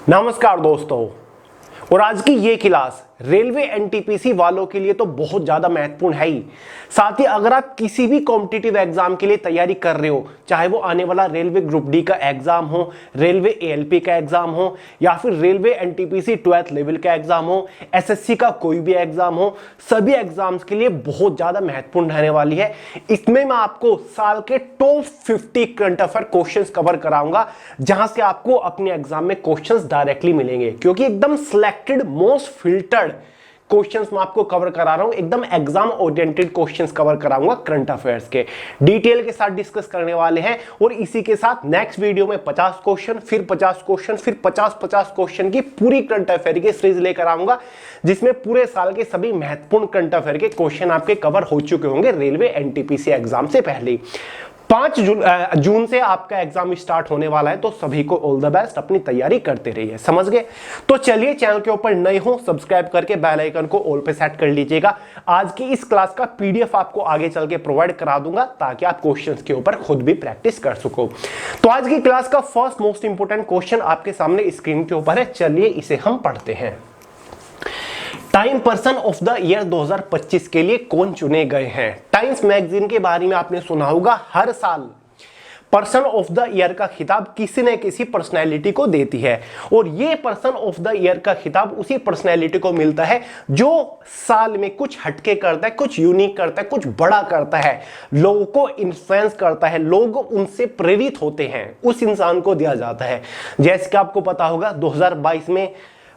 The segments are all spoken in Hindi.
नमस्कार दोस्तों, और आज की ये क्लास रेलवे एनटीपीसी वालों के लिए तो बहुत ज्यादा महत्वपूर्ण है ही। साथ ही अगर आप किसी भी कॉम्पिटिटिव एग्जाम के लिए तैयारी कर रहे हो, चाहे वो आने वाला रेलवे ग्रुप डी का एग्जाम हो, रेलवे एएलपी का एग्जाम हो, या फिर रेलवे एनटीपीसी 12th लेवल का एग्जाम हो, एसएससी का कोई भी एग्जाम हो, सभी एग्जाम्स के लिए बहुत ज्यादा महत्वपूर्ण रहने वाली है। इसमें मैं आपको साल के top 50 current affair questions cover कराऊंगा, जहां से आपको अपने एग्जाम में क्वेश्चंस डायरेक्टली मिलेंगे, क्योंकि एकदम सिलेक्टेड मोस्ट फिल्टर्ड क्वेश्चंस मैं आपको कवर करा रहा हूं। एकदम एग्जाम ओरिएंटेड क्वेश्चंस कवर कराऊंगा, करंट अफेयर्स के डिटेल के साथ डिस्कस करने वाले हैं। और इसी के साथ नेक्स्ट वीडियो में 50 क्वेश्चन, फिर 50 क्वेश्चन, फिर 50 क्वेश्चन की पूरी करंट अफेयर की सीरीज लेकर आऊंगा, जिसमें पूरे साल के सभी महत्वपूर्ण करंट अफेयर के क्वेश्चन आपके कवर हो चुके होंगे रेलवे एनटीपीसी एग्जाम से पहले। 5 जून से आपका एग्जाम स्टार्ट होने वाला है, तो सभी को ऑल द बेस्ट, अपनी तैयारी करते रहिए। समझ गए? तो चलिए, चैनल के ऊपर नए हो सब्सक्राइब करके बेल आइकन को ऑल पे सेट कर लीजिएगा। आज की इस क्लास का पीडीएफ आपको आगे चल के प्रोवाइड करा दूंगा, ताकि आप क्वेश्चंस के ऊपर खुद भी प्रैक्टिस कर सको। तो आज की क्लास का फर्स्ट मोस्ट इंपोर्टेंट क्वेश्चन आपके सामने स्क्रीन के ऊपर है। चलिए इसे हम पढ़ते हैं। Time person of the year 2025 के लिए कौन चुने गए हैं? टाइम्स मैगजीन के बारे में आपने सुना होगा, हर साल पर्सन ऑफ द ईयर का खिताब किसी न किसी पर्सनैलिटी को देती है, और ये पर्सन ऑफ द ईयर का खिताब उसी पर्सनैलिटी को मिलता है जो साल में कुछ हटके करता है, कुछ यूनिक करता है, कुछ बड़ा करता है, लोगों को इन्फ्लुएंस करता है, लोग उनसे प्रेरित होते हैं, उस इंसान को दिया जाता है। जैसे कि आपको पता होगा 2022 में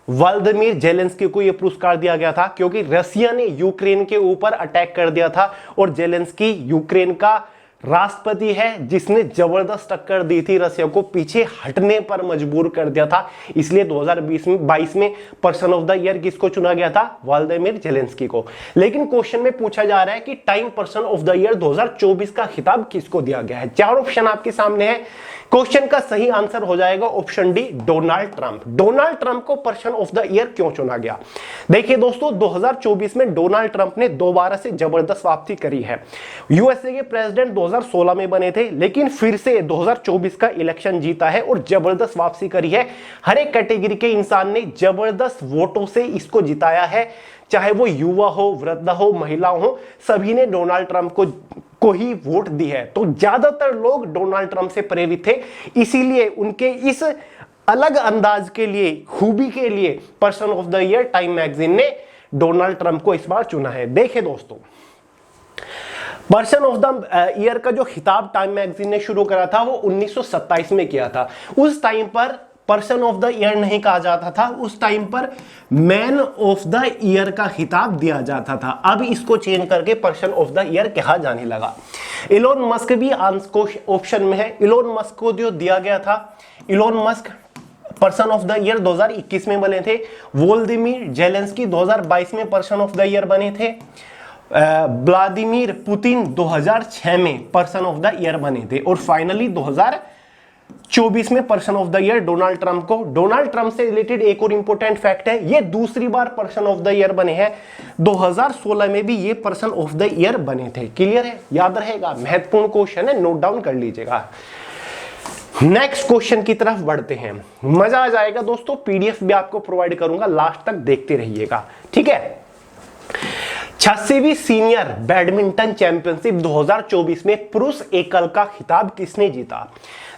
व्लादिमीर जेलेंस्की को यह पुरस्कार दिया गया था, क्योंकि रसिया ने यूक्रेन के ऊपर अटैक कर दिया था, और जेलेंस्की यूक्रेन का राष्ट्रपति है जिसने जबरदस्त टक्कर दी थी, रसिया को पीछे हटने पर मजबूर कर दिया था। इसलिए 2022 में पर्सन ऑफ द ईयर किसको चुना गया था? व्लादिमीर जेलेंस्की को। लेकिन क्वेश्चन में पूछा जा रहा है कि time person of the year 2024 का खिताब किसको दिया गया है? 4 ऑप्शन आपके सामने है। क्वेश्चन का सही आंसर हो जाएगा option D, Donald Trump. Donald Trump को पर्सन ऑफ द ईयर क्यों चुना गया? देखिए दोस्तों, 2024 में डोनाल्ड ट्रंप ने दोबारा से जबरदस्त वापसी करी है। यूएसए के प्रेसिडेंट 2016 में बने थे, लेकिन फिर से 2024 का इलेक्शन जीता है और जबरदस्त वापसी करी है। हर एक कैटेगरी के इंसान ने जबरदस्त वोटों से इसको जिताया है, चाहे वो युवा हो, वृद्ध हो, महिला हो, सभी ने डोनाल्ड ट्रंप को ही वोट दी है। तो ज्यादातर लोग डोनाल्ड ट्रंप से प्रेरित थे, इसीलिए उनके इस अलग अंदाज के लिए, खूबी के लिए person of the year time magazine ने डोनाल्ड ट्रंप को इस बार चुना है। देखिए दोस्तों, पर्सन ऑफ द ईयर का जो खिताब टाइम मैगजीन ने शुरू करा था वो 1927 में किया था। उस टाइम पर पर्सन ऑफ द ईयर नहीं कहा जाता था, उस टाइम पर मैन ऑफ द ईयर का खिताब दिया जाता था। अब इसको चेंज करके पर्सन ऑफ द ईयर कहा जाने लगा। इलोन मस्क भी ऑप्शन में है। इलोन मस्क को जो दिया गया था, Elon Musk person of the year 2021 में बने थे। व्लादिमीर जेलेंस्की 2022 में पर्सन ऑफ द ईयर बने थे। व्लादिमीर पुतिन 2006 में पर्सन ऑफ द ईयर बने थे, और फाइनली 2024 में person of the year Donald Trump को। डोनाल्ड ट्रंप से रिलेटेड एक और इंपॉर्टेंट फैक्ट है, ये दूसरी बार पर्सन ऑफ द ईयर बने हैं। 2016 में भी ये पर्सन ऑफ द ईयर बने थे। क्लियर है? याद रहेगा, महत्वपूर्ण क्वेश्चन है, नोट डाउन कर लीजिएगा। नेक्स्ट क्वेश्चन की तरफ बढ़ते हैं। मजा आ जाएगा दोस्तों, पीडीएफ भी आपको प्रोवाइड करूंगा, लास्ट तक देखते रहिएगा, ठीक है। 86वीं सीनियर बैडमिंटन चैंपियनशिप 2024 में पुरुष एकल का खिताब किसने जीता?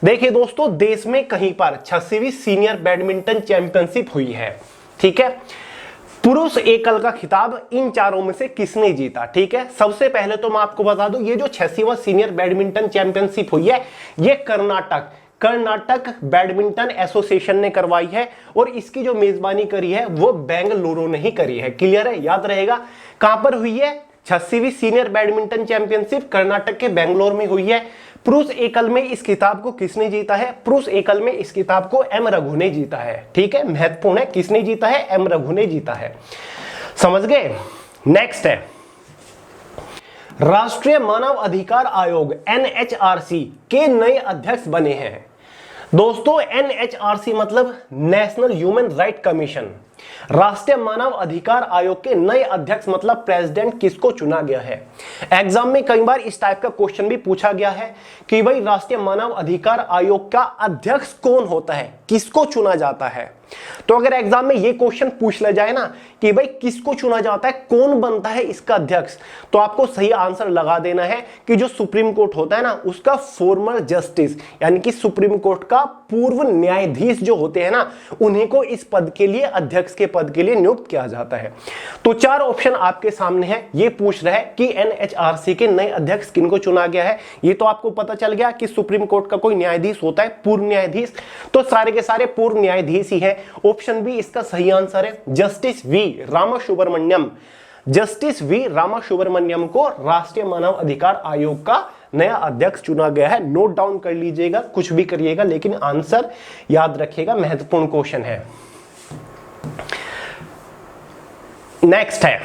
देखिए दोस्तों, देश में कहीं पर 86वीं सीनियर बैडमिंटन चैंपियनशिप हुई है, ठीक है। पुरुष एकल का खिताब इन चारों में से किसने जीता? ठीक है, सबसे पहले तो मैं आपको बता दूं, ये जो 86वां सीनियर बैडमिंटन चैंपियनशिप हुई है, ये कर्नाटक बैडमिंटन एसोसिएशन ने करवाई है, और इसकी जो मेजबानी करी है वो बेंगलुरु ने ही करी है। क्लियर है? याद रहेगा, कहां पर हुई है? 86वीं सीनियर बैडमिंटन चैंपियनशिप कर्नाटक के बेंगलोर में हुई है। पुरुष एकल में इस खिताब को किसने जीता है? पुरुष एकल में इस खिताब को एम रघु ने जीता है। ठीक है, महत्वपूर्ण है, किसने जीता है? एम रघु ने जीता है। समझ गए? नेक्स्ट है, राष्ट्रीय मानव अधिकार आयोग एनएचआरसी के नए अध्यक्ष बने हैं। दोस्तों एनएचआरसी मतलब नेशनल ह्यूमन राइट कमीशन। राष्ट्रीय मानव अधिकार आयोग के नए अध्यक्ष मतलब प्रेसिडेंट किसको चुना गया है। एग्जाम में कई बार इस टाइप का क्वेश्चन भी पूछा गया है कि भाई राष्ट्रीय मानव अधिकार आयोग का अध्यक्ष कौन होता है, किसको चुना जाता है। तो अगर एग्जाम में ये क्वेश्चन पूछ लिया जाए ना कि भाई किसको चुना जाता है, कौन बनता है इसका अध्यक्ष, तो आपको सही आंसर लगा देना है कि जो सुप्रीम कोर्ट होता है ना उसका फॉर्मर जस्टिस, यानी कि सुप्रीम कोर्ट का पूर्व न्यायाधीश जो होते हैं ना उन्हीं को इस पद के लिए, अध्यक्ष के पद के लिए नियुक्त किया जाता है। तो चार ऑप्शन आपके सामने है। ये पूछ रहा है कि एनएचआरसी के नए अध्यक्ष किनको चुना गया है। ये तो आपको पता चल गया कि सुप्रीम कोर्ट का कोई न्यायाधीश होता है, पूर्व न्यायाधीश, तो सारे के सारे पूर्व न्यायाधीश ही है। ऑप्शन बी इसका सही आंसर है, justice V Ramasubramanian. Justice V Ramasubramanian को राष्ट्रीय मानव अधिकार आयोग का नया अध्यक्ष चुना गया है। नोट डाउन कर लीजिएगा, कुछ भी करिएगा लेकिन आंसर याद रखिएगा, महत्वपूर्ण क्वेश्चन है। नेक्स्ट है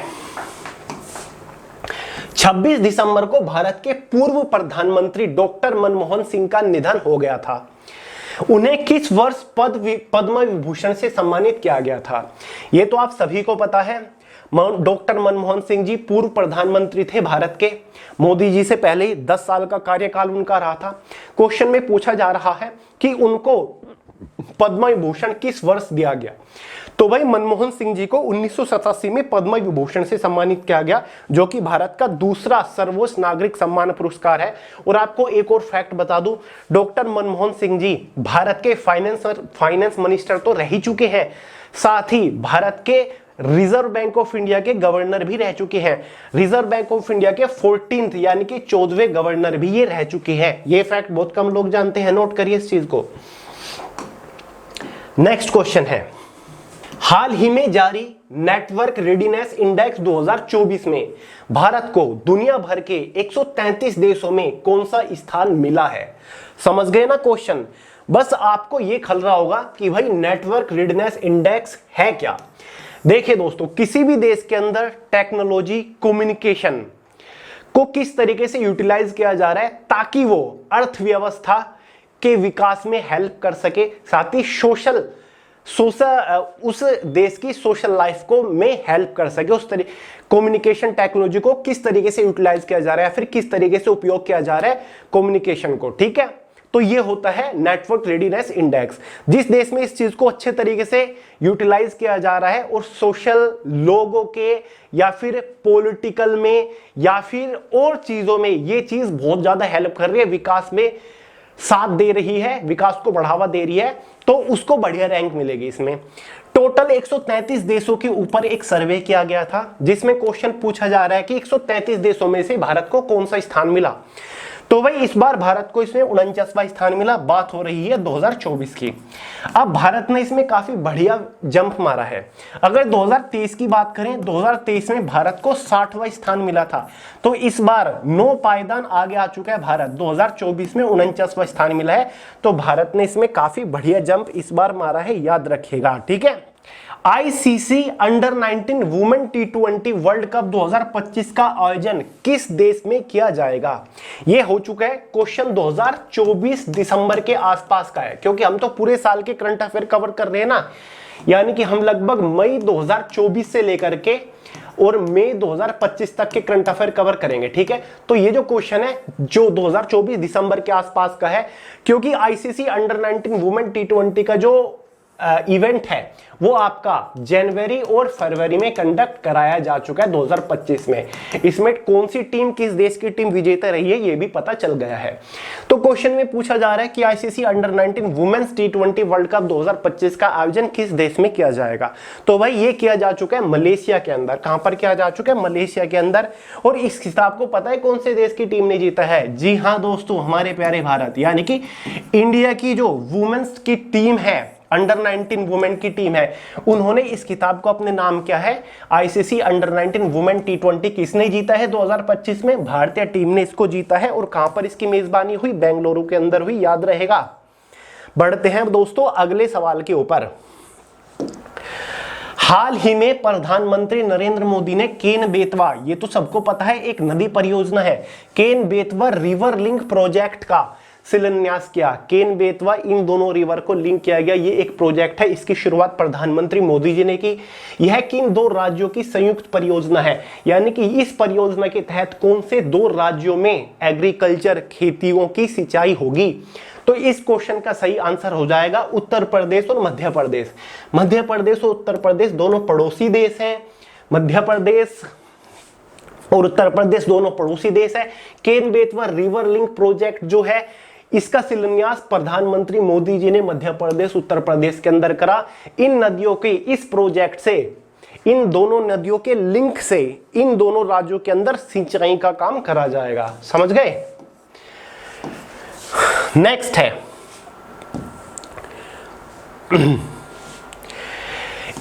26 दिसंबर को भारत के पूर्व प्रधानमंत्री डॉक्टर मनमोहन सिंह का निधन हो गया था। उन्हें किस वर्ष पद्म विभूषण से सम्मानित किया गया था। यह तो आप सभी को पता है। डॉक्टर मनमोहन सिंह जी पूर्व प्रधानमंत्री थे भारत के। मोदी जी से पहले ही 10 साल का कार्यकाल उनका रहा था। क्वेश्चन में पूछा जा रहा है कि उनको पद्म विभूषण किस वर्ष दिया गया। तो भाई मनमोहन सिंह जी को 1987 में पद्म विभूषण से सम्मानित किया गया, जो कि भारत का दूसरा सर्वोच्च नागरिक सम्मान पुरस्कार है। और आपको एक और फैक्ट बता दूं, डॉक्टर मनमोहन सिंह जी भारत के फाइनेंस मिनिस्टर तो रह ही चुके हैं, साथ ही भारत के रिजर्व बैंक ऑफ इंडिया के गवर्नर भी रह चुके हैं। रिजर्व बैंक ऑफ इंडिया के 14th यानी कि 14वें गवर्नर भी ये रह चुके हैं। ये फैक्ट बहुत कम लोग जानते हैं, नोट करिए इस चीज को। नेक्स्ट क्वेश्चन है, हाल ही में जारी नेटवर्क रेडीनेस इंडेक्स 2024 में भारत को दुनिया भर के 133 देशों में कौन सा स्थान मिला है। समझ गए ना क्वेश्चन। बस आपको यह खल रहा होगा कि भाई नेटवर्क रेडीनेस इंडेक्स है क्या। देखिए दोस्तों, किसी भी देश के अंदर टेक्नोलॉजी, कम्युनिकेशन को किस तरीके से यूटिलाइज किया जा रहा है ताकि वो अर्थव्यवस्था के विकास में हेल्प कर सके, साथ ही उस देश की सोशल लाइफ को में हेल्प कर सके। उस तरीके कम्युनिकेशन टेक्नोलॉजी को किस तरीके से यूटिलाइज किया जा रहा है, फिर किस तरीके से उपयोग किया जा रहा है कम्युनिकेशन को, ठीक है। तो ये होता है नेटवर्क रेडीनेस इंडेक्स। जिस देश में इस चीज को अच्छे तरीके से यूटिलाइज किया जा रहा है और सोशल लोगों के या फिर पॉलिटिकल में या फिर और चीजों में ये चीज बहुत ज्यादा हेल्प कर रही है, विकास में साथ दे रही है, विकास को बढ़ावा दे रही है, तो उसको बढ़िया रैंक मिलेगी। इसमें टोटल 133 देशों के ऊपर एक सर्वे किया गया था, जिसमें क्वेश्चन पूछा जा रहा है कि 133 देशों में से भारत को कौन सा स्थान मिला। तो भाई इस बार भारत को इसमें 49वां स्थान मिला। बात हो रही है 2024 की। अब भारत ने इसमें काफी बढ़िया जंप मारा है। अगर 2023 की बात करें, 2023 में भारत को 60वां स्थान मिला था, तो इस बार 9 पायदान आगे आ चुका है भारत। 2024 में 49वां स्थान मिला है, तो भारत ने इसमें काफी बढ़िया जंप इस बार मारा है, याद रखिएगा, ठीक है। ICC under 19 women T20 world cup 2025 का आयोजन किस देश में किया जाएगा। यह हो चुका है क्वेश्चन 2024 दिसंबर के आसपास का है, क्योंकि हम तो पूरे साल के करंट अफेयर कवर कर रहे हैं ना, यानी कि हम लगभग मई 2024 से लेकर के और मई 2025 तक के करंट अफेयर कवर करेंगे, ठीक है। तो ये जो क्वेश्चन है जो 2024 दिसंबर के आसपास का है, क्योंकि आईसीसी अंडर 19 वुमेन T20 का जो इवेंट है वो आपका जनवरी और फरवरी में कंडक्ट कराया जा चुका है 2025 में। इसमें कौन सी टीम, किस देश की टीम विजेता रही है ये भी पता चल गया है। तो क्वेश्चन में पूछा जा रहा है कि ICC under 19 women's T20 world cup 2025 का आयोजन किस देश में किया जाएगा। तो भाई ये किया जा चुका है मलेशिया के अंदर। कहां पर किया जा चुका है? मलेशिया के अंदर। और इस खिताब को पता है कौन से देश की टीम ने जीता है? जी हाँ दोस्तों, हमारे प्यारे भारत, यानी कि इंडिया की जो वुमेन्स की टीम है, अंडर 19 वुमेन की टीम है, उन्होंने इस किताब को अपने नाम किया है आईसीसी अंडर 19 वुमेन T20। किसने जीता है 2025 में? भारतीय टीम ने इसको जीता है। और कहां पर इसकी मेजबानी हुई? बेंगलुरु के अंदर हुई, याद रहेगा। बढ़ते हैं दोस्तों अगले सवाल के ऊपर। हाल ही में प्रधानमंत्री नरेंद्र मोदी ने केन बेतवा, ये तो सबको पता है, एक नदी परियोजना है, Ken Betwa river link project का शिलान्यास किया, केन बेतवा, इन दोनों रिवर को लिंक किया गया। ये एक प्रोजेक्ट है, इसकी शुरुआत प्रधानमंत्री मोदी जी ने की। यह किन दो राज्यों की संयुक्त परियोजना है, यानी कि इस परियोजना के तहत कौन से दो राज्यों में एग्रीकल्चर, खेतियों की सिंचाई होगी? तो इस क्वेश्चन का सही आंसर हो जाएगा उत्तर प्रदेश और मध्य प्रदेश। मध्य प्रदेश और उत्तर प्रदेश दोनों पड़ोसी देश हैं। मध्य प्रदेश और उत्तर प्रदेश दोनों पड़ोसी देश है। Ken Betwa river link project जो है, इसका शिलान्यास प्रधानमंत्री मोदी जी ने मध्य प्रदेश, उत्तर प्रदेश के अंदर करा। इन नदियों के इस प्रोजेक्ट से, इन दोनों नदियों के लिंक से इन दोनों राज्यों के अंदर सिंचाई का काम करा जाएगा। समझ गए? नेक्स्ट है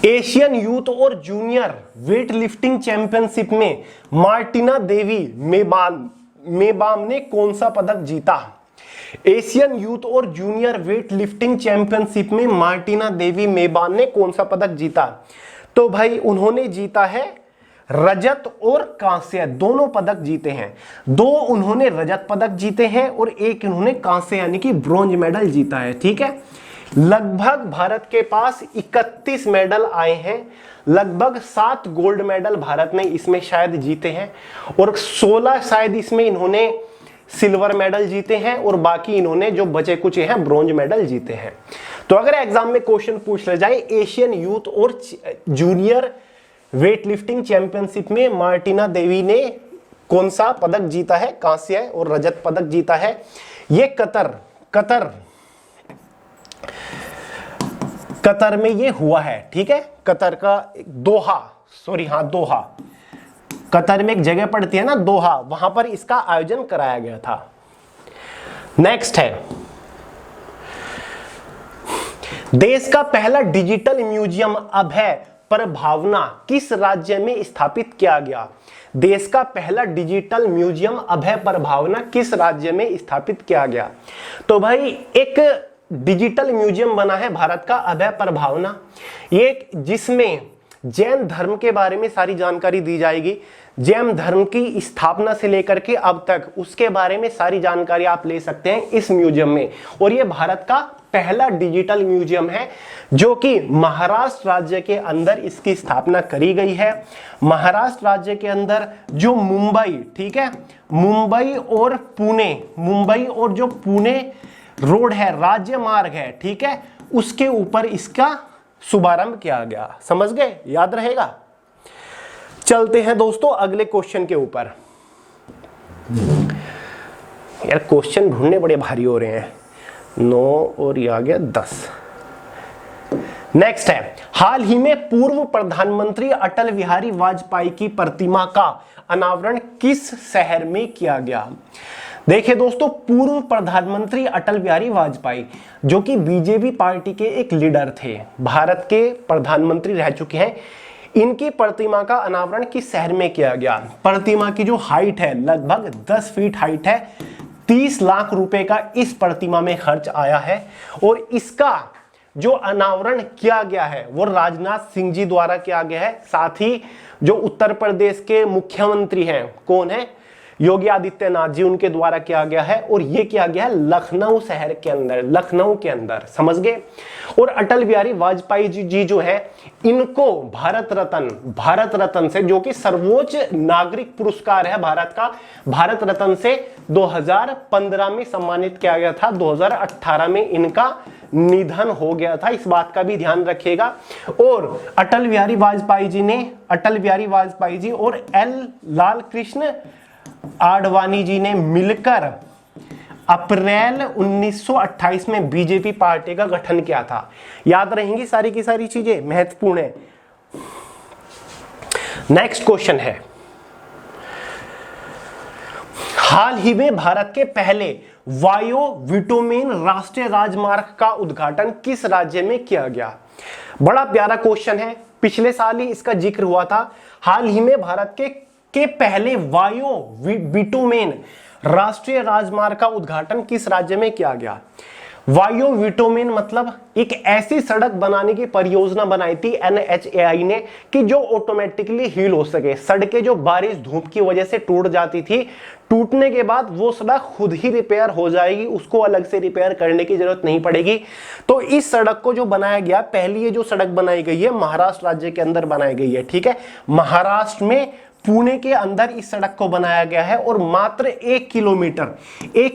एशियन यूथ और जूनियर वेट लिफ्टिंग चैंपियनशिप में मार्टिना देवी मेबाम ने कौन सा पदक जीता? एशियन यूथ और जूनियर वेट लिफ्टिंग चैंपियनशिप में मार्टिना देवी मेबाम ने कौन सा पदक जीता? तो भाई उन्होंने जीता है रजत और कांस्य, दोनों पदक जीते हैं। दो उन्होंने रजत पदक जीते हैं और एक इन्होंने कांस्य यानी कि ब्रॉन्ज मेडल जीता है। ठीक है, लगभग भारत के पास 31 मेडल आए हैं। लगभग 7 गोल्ड मेडल भारत ने इसमें शायद जीते हैं और 16 शायद इसमें इन्होंने सिल्वर मेडल जीते हैं और बाकी इन्होंने जो बचे कुछ हैं ब्रॉन्ज मेडल जीते हैं। तो अगर एग्जाम में क्वेश्चन पूछ ले जाए एशियन यूथ और जूनियर वेट लिफ्टिंग चैंपियनशिप में मार्टिना देवी ने कौन सा पदक जीता है? कांस्य और रजत पदक जीता है। ये कतर में ये हुआ है। ठीक है, कतर का दोहा, दोहा, कतर में एक जगह पड़ती है ना दोहा, वहां पर इसका आयोजन कराया गया था। नेक्स्ट है देश का पहला डिजिटल म्यूजियम अभय प्रभावना किस राज्य में स्थापित किया गया? देश का पहला डिजिटल म्यूजियम अभय प्रभावना किस राज्य में स्थापित किया गया? तो भाई एक डिजिटल म्यूजियम बना है भारत का अभय प्रभावना, ये जिसमें जैन धर्म के बारे में सारी जानकारी दी जाएगी। जैन धर्म की स्थापना से लेकर के अब तक उसके बारे में सारी जानकारी आप ले सकते हैं इस म्यूजियम में। और ये भारत का पहला डिजिटल म्यूजियम है जो कि महाराष्ट्र राज्य के अंदर इसकी स्थापना करी गई है। महाराष्ट्र राज्य के अंदर जो मुंबई, ठीक है, मुंबई और जो पुणे रोड है, राज्य मार्ग है, ठीक है, उसके ऊपर इसका शुभारंभ किया गया। समझ गए? याद रहेगा। चलते हैं दोस्तों अगले क्वेश्चन के ऊपर। यार क्वेश्चन ढूंढने बड़े भारी हो रहे हैं। 9 और ये आ गया 10। नेक्स्ट है हाल ही में पूर्व प्रधानमंत्री अटल बिहारी वाजपेयी की प्रतिमा का अनावरण किस शहर में किया गया? देखिए दोस्तों, पूर्व प्रधानमंत्री अटल बिहारी वाजपेयी जो कि बीजेपी पार्टी के एक लीडर थे, भारत के प्रधानमंत्री रह चुके हैं, इनकी प्रतिमा का अनावरण किस शहर में किया गया? प्रतिमा की जो हाइट है लगभग 10 फीट हाइट है। 30 लाख रुपए का इस प्रतिमा में खर्च आया है और इसका जो अनावरण किया गया है वो राजनाथ सिंह जी द्वारा किया गया है। साथ ही जो उत्तर प्रदेश के मुख्यमंत्री हैं, कौन है? योगी आदित्यनाथ जी, उनके द्वारा किया गया है। और ये किया गया है लखनऊ शहर के अंदर, लखनऊ के अंदर। समझ गए? और अटल बिहारी वाजपेयी जी जो है, इनको भारत रत्न से, जो कि सर्वोच्च नागरिक पुरस्कार है भारत का, भारत रत्न से 2015 में सम्मानित किया गया था। 2018 में इनका निधन हो गया था, इस बात का भी ध्यान रखिएगा। और अटल बिहारी वाजपेयी जी और लाल कृष्ण आडवाणी जी ने मिलकर अप्रैल 1928 में बीजेपी पार्टी का गठन किया था। याद रहेंगी सारी की सारी चीजें, महत्वपूर्ण है। नेक्स्ट क्वेश्चन है हाल ही में भारत के पहले वायो विटोमेन राष्ट्रीय राजमार्ग का उद्घाटन किस राज्य में किया गया? बड़ा प्यारा क्वेश्चन है, पिछले साल ही इसका जिक्र हुआ था। हाल ही में भारत के पहले वायो बिटुमेन राष्ट्रीय राजमार्ग का उद्घाटन किस राज्य में किया गया? वायो विटोमिन मतलब एक ऐसी सड़क बनाने की परियोजना बनाई थी NHAI ने कि जो ऑटोमेटिकली हील हो सके। सड़कें जो बारिश धूप की वजह से टूट जाती थी, टूटने के बाद वो सड़क खुद ही रिपेयर हो जाएगी, उसको अलग से रिपेयर करने की जरूरत नहीं पड़ेगी। तो इस सड़क को जो बनाया गया, पहली ये जो सड़क बनाई गई है महाराष्ट्र राज्य के अंदर बनाई गई है, ठीक है, महाराष्ट्र में पुणे के अंदर इस सड़क को बनाया गया है और मात्र 1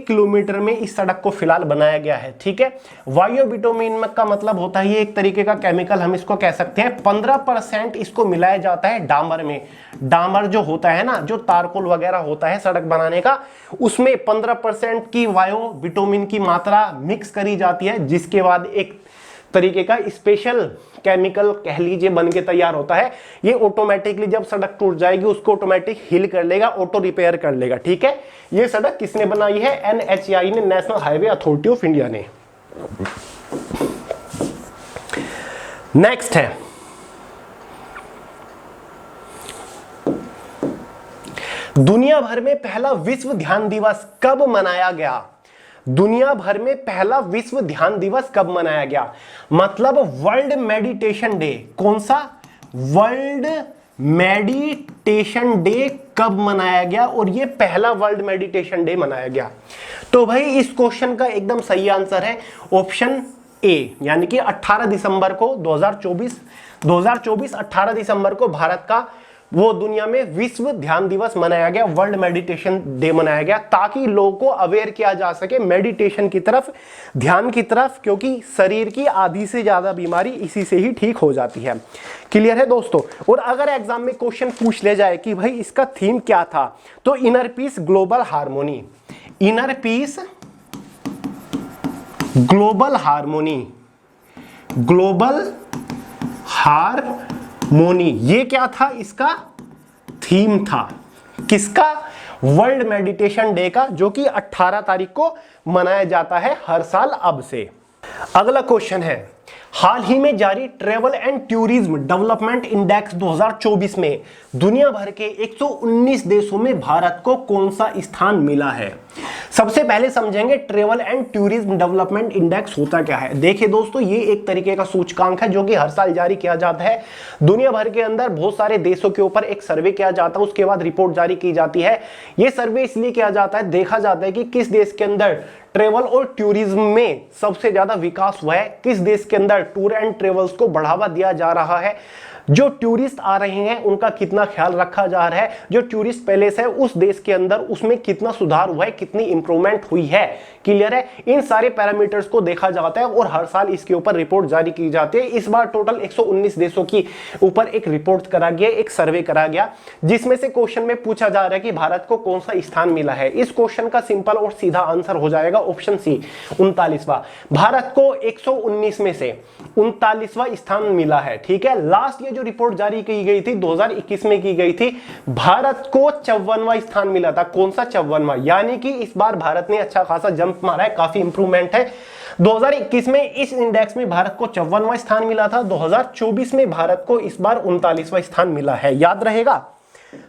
किलोमीटर में इस सड़क को फिलहाल बनाया गया है, ठीक है। वायो बिटुमिन का मतलब होता है ये एक तरीके का केमिकल, हम इसको कह सकते हैं। 15% इसको मिलाया जाता है डामर में। डामर जो होता है ना, जो तारकोल वगैरह होता है सड़क बनाने का, उसमें 15% की वायो बिटुमिन की मात्रा मिक्स करी जाती है, जिसके बाद एक तरीके का स्पेशल केमिकल कह लीजिए बन के तैयार होता है। ये ऑटोमेटिकली जब सड़क टूट जाएगी उसको ऑटोमेटिक हील कर लेगा, ऑटो रिपेयर कर लेगा, ठीक है। ये सड़क किसने बनाई है? NHAI ने, national highway authority of India ने। नेक्स्ट है दुनिया भर में पहला विश्व ध्यान दिवस कब मनाया गया? दुनिया भर में पहला विश्व ध्यान दिवस कब मनाया गया? मतलब वर्ल्ड मेडिटेशन डे। कौन सा? वर्ल्ड मेडिटेशन डे कब मनाया गया? और ये पहला वर्ल्ड मेडिटेशन डे मनाया गया। तो भाई इस क्वेश्चन का एकदम सही आंसर है ऑप्शन ए, यानी कि 18 दिसंबर को 2024 18 दिसंबर को भारत का वो दुनिया में विश्व ध्यान दिवस मनाया गया, वर्ल्ड मेडिटेशन डे मनाया गया, ताकि लोगों को अवेयर किया जा सके मेडिटेशन की तरफ, ध्यान की तरफ, क्योंकि शरीर की आधी से ज्यादा बीमारी इसी से ही ठीक हो जाती है। क्लियर है दोस्तों? और अगर एग्जाम में क्वेश्चन पूछ ले जाए कि भाई इसका थीम क्या था, तो inner peace global harmony, inner peace global harmony, global harmony, ये क्या था? इसका थीम था। किसका? वर्ल्ड मेडिटेशन डे का, जो कि 18 तारीख को मनाया जाता है हर साल अब से। अगला क्वेश्चन है, हाल ही में जारी travel and tourism development index 2024 में दुनिया भर के 119 देशों में भारत को कौन सा स्थान मिला है? सबसे पहले समझेंगे travel and tourism development index होता क्या है। देखिए दोस्तों, ये एक तरीके का सूचकांक है जो कि हर साल जारी किया जाता है। दुनिया भर के अंदर बहुत सारे देशों के ऊपर एक सर्वे किया जाता है, उसके बाद रिपोर्ट जारी की जाती है। ये सर्वे इसलिए किया जाता है, देखा जाता है कि किस देश के अंदर ट्रेवल और टूरिज्म में सबसे ज्यादा विकास हुआ है, किस देश के अंदर टूर एंड ट्रेवल्स को बढ़ावा दिया जा रहा है, जो टूरिस्ट आ रहे हैं उनका कितना ख्याल रखा जा रहा है, जो टूरिस्ट पैलेस है उस देश के अंदर उसमें कितना सुधार हुआ है, कितनी इंप्रूवमेंट हुई है। क्लियर है? इन सारे पैरामीटर्स को देखा जाता है और हर साल इसके ऊपर रिपोर्ट जारी की जाती है। इस बार टोटल 119 देशों की ऊपर एक रिपोर्ट करा गया, एक सर्वे करा गया, जिसमें से क्वेश्चन में पूछा जा रहा है कि भारत को कौन सा स्थान मिला है। इस क्वेश्चन का सिंपल और सीधा आंसर हो जाएगा ऑप्शन सी, 39वां। भारत को 119 में से 39वां स्थान मिला है, ठीक है। लास्ट ये जो रिपोर्ट जारी की गई थी 2021 में की गई थी, भारत को 54वां स्थान मिला था। कौन सा? 54वां। यानी कि इस बार भारत ने अच्छा खासा जंप मारा है, काफी इंप्रूवमेंट है। 2021 में इस इंडेक्स में भारत को 54वां स्थान मिला था, 2024 में भारत को इस बार 39वां स्थान मिला है। याद रहेगा,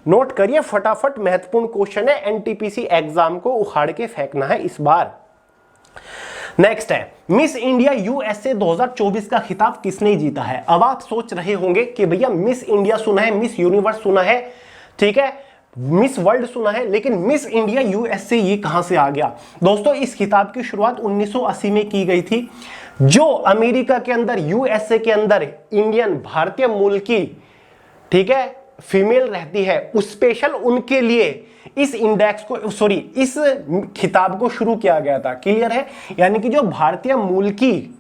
नोट करिए फटाफट, महत्वपूर्ण क्वेश्चन है, एनटीपीसी एग्जाम को उखाड़ के फेंकना है इस बार। नेक्स्ट है, मिस इंडिया यूएसए 2024 का खिताब किसने जीता है? अब आप सोच रहे होंगे कि भैया मिस इंडिया सुना है, मिस यूनिवर्स सुना है, ठीक है, मिस वर्ल्ड सुना है, लेकिन मिस इंडिया यूएसए ये कहां से आ गया? दोस्तों, इस खिताब की शुरुआत 1980 में की गई थी। जो अमेरिका के अंदर, यूएसए के अंदर इंडियन, भारतीय मूल की, ठीक है, फीमेल रहती है, उस स्पेशल उनके लिए इस इंडेक्स को, सॉरी, इस खिताब को शुरू किया गया था। क्लियर है? यानी कि जो भारतीय मूल की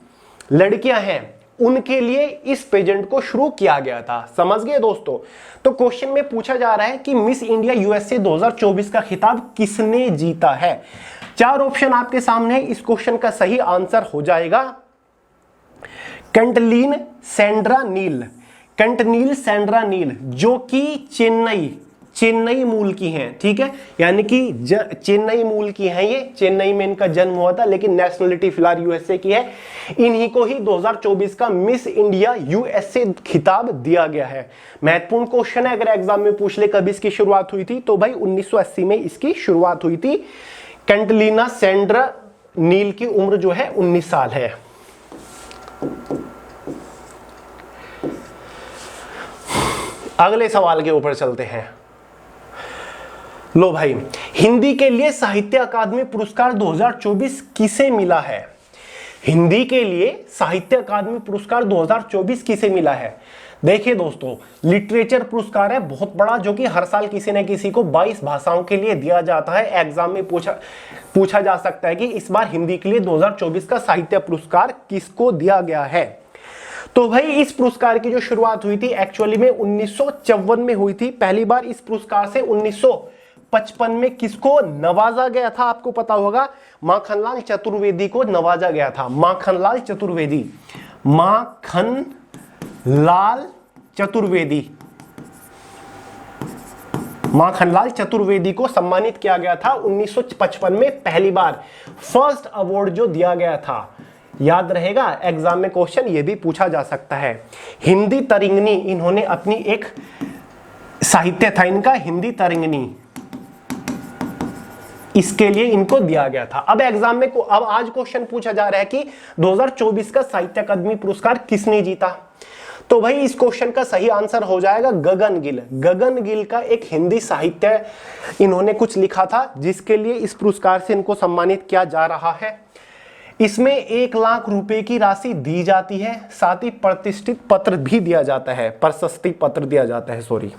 लड़कियां हैं उनके लिए इस पेजेंट को शुरू किया गया था। समझ गए दोस्तों? तो क्वेश्चन में पूछा जा रहा है कि मिस इंडिया यूएसए 2024 का खिताब किसने जीता है? 4 ऑप्शन आपके सामने। इस क्वेश्चन का सही आंसर हो जाएगा कैटलीन सैंड्रा नील, कैटलीन सैंड्रा नील, जो कि चेन्नई मूल की हैं, ठीक है, यानी कि चेन्नई मूल की हैं। ये चेन्नई में इनका जन्म हुआ था, लेकिन नेशनलिटी फिलहाल यूएसए की है। इन्हीं को ही 2024 का मिस इंडिया यूएसए खिताब दिया गया है। महत्वपूर्ण क्वेश्चन है, अगर एग्जाम में पूछ ले कब इसकी शुरुआत हुई थी, तो भाई 1980 में इसकी शुरुआत हुई थी। कैटलीना सैंड्रा नील की उम्र जो है 19 साल है। अगले सवाल के ऊपर चलते हैं। लो भाई, हिंदी के लिए साहित्य अकादमी पुरस्कार 2024 किसे मिला है? हिंदी के लिए साहित्य अकादमी पुरस्कार 2024 किसे मिला है? देखिए दोस्तों, लिटरेचर पुरस्कार है बहुत बड़ा, जो कि हर साल किसी न किसी को 22 भाषाओं के लिए दिया जाता है। एग्जाम में पूछा जा सकता है कि इस बार हिंदी के लिए 2024 का साहित्य पुरस्कार किसको दिया गया है। तो भाई इस पुरस्कार की जो शुरुआत हुई थी एक्चुअली में 1954 में हुई थी। पहली बार इस पुरस्कार से 1955 में किसको नवाजा गया था? आपको पता होगा, माखनलाल चतुर्वेदी को नवाजा गया था। माखनलाल चतुर्वेदी, माखनलाल चतुर्वेदी, माखनलाल चतुर्वेदी को सम्मानित किया गया था 1955 में पहली बार। फर्स्ट अवार्ड जो दिया गया था, याद रहेगा, एग्जाम में क्वेश्चन ये भी पूछा जा सकता है। हिंदी तरिंगनी, इन्होंने अपनी एक साहित्य था इनका हिंदी तरिंगनी, इसके लिए इनको दिया गया था। अब एग्जाम में अब आज क्वेश्चन पूछा जा रहा है कि 2024 का साहित्य अकादमी पुरस्कार किसने जीता? तो भाई इस क्वेश्चन का सही आंसर हो जाएगा गगन गिल। गगन गिल का एक हिंदी साहित्य इन्होंने कुछ लिखा था, जिसके लिए इस पुरस्कार से इनको सम्मानित किया जा रहा है। इसमें 1 लाख रुपए की राशि दी जाती है, साथ ही प्रतिष्ठित पत्र भी दिया जाता है, प्रशस्ति पत्र दिया जाता है, सॉरी।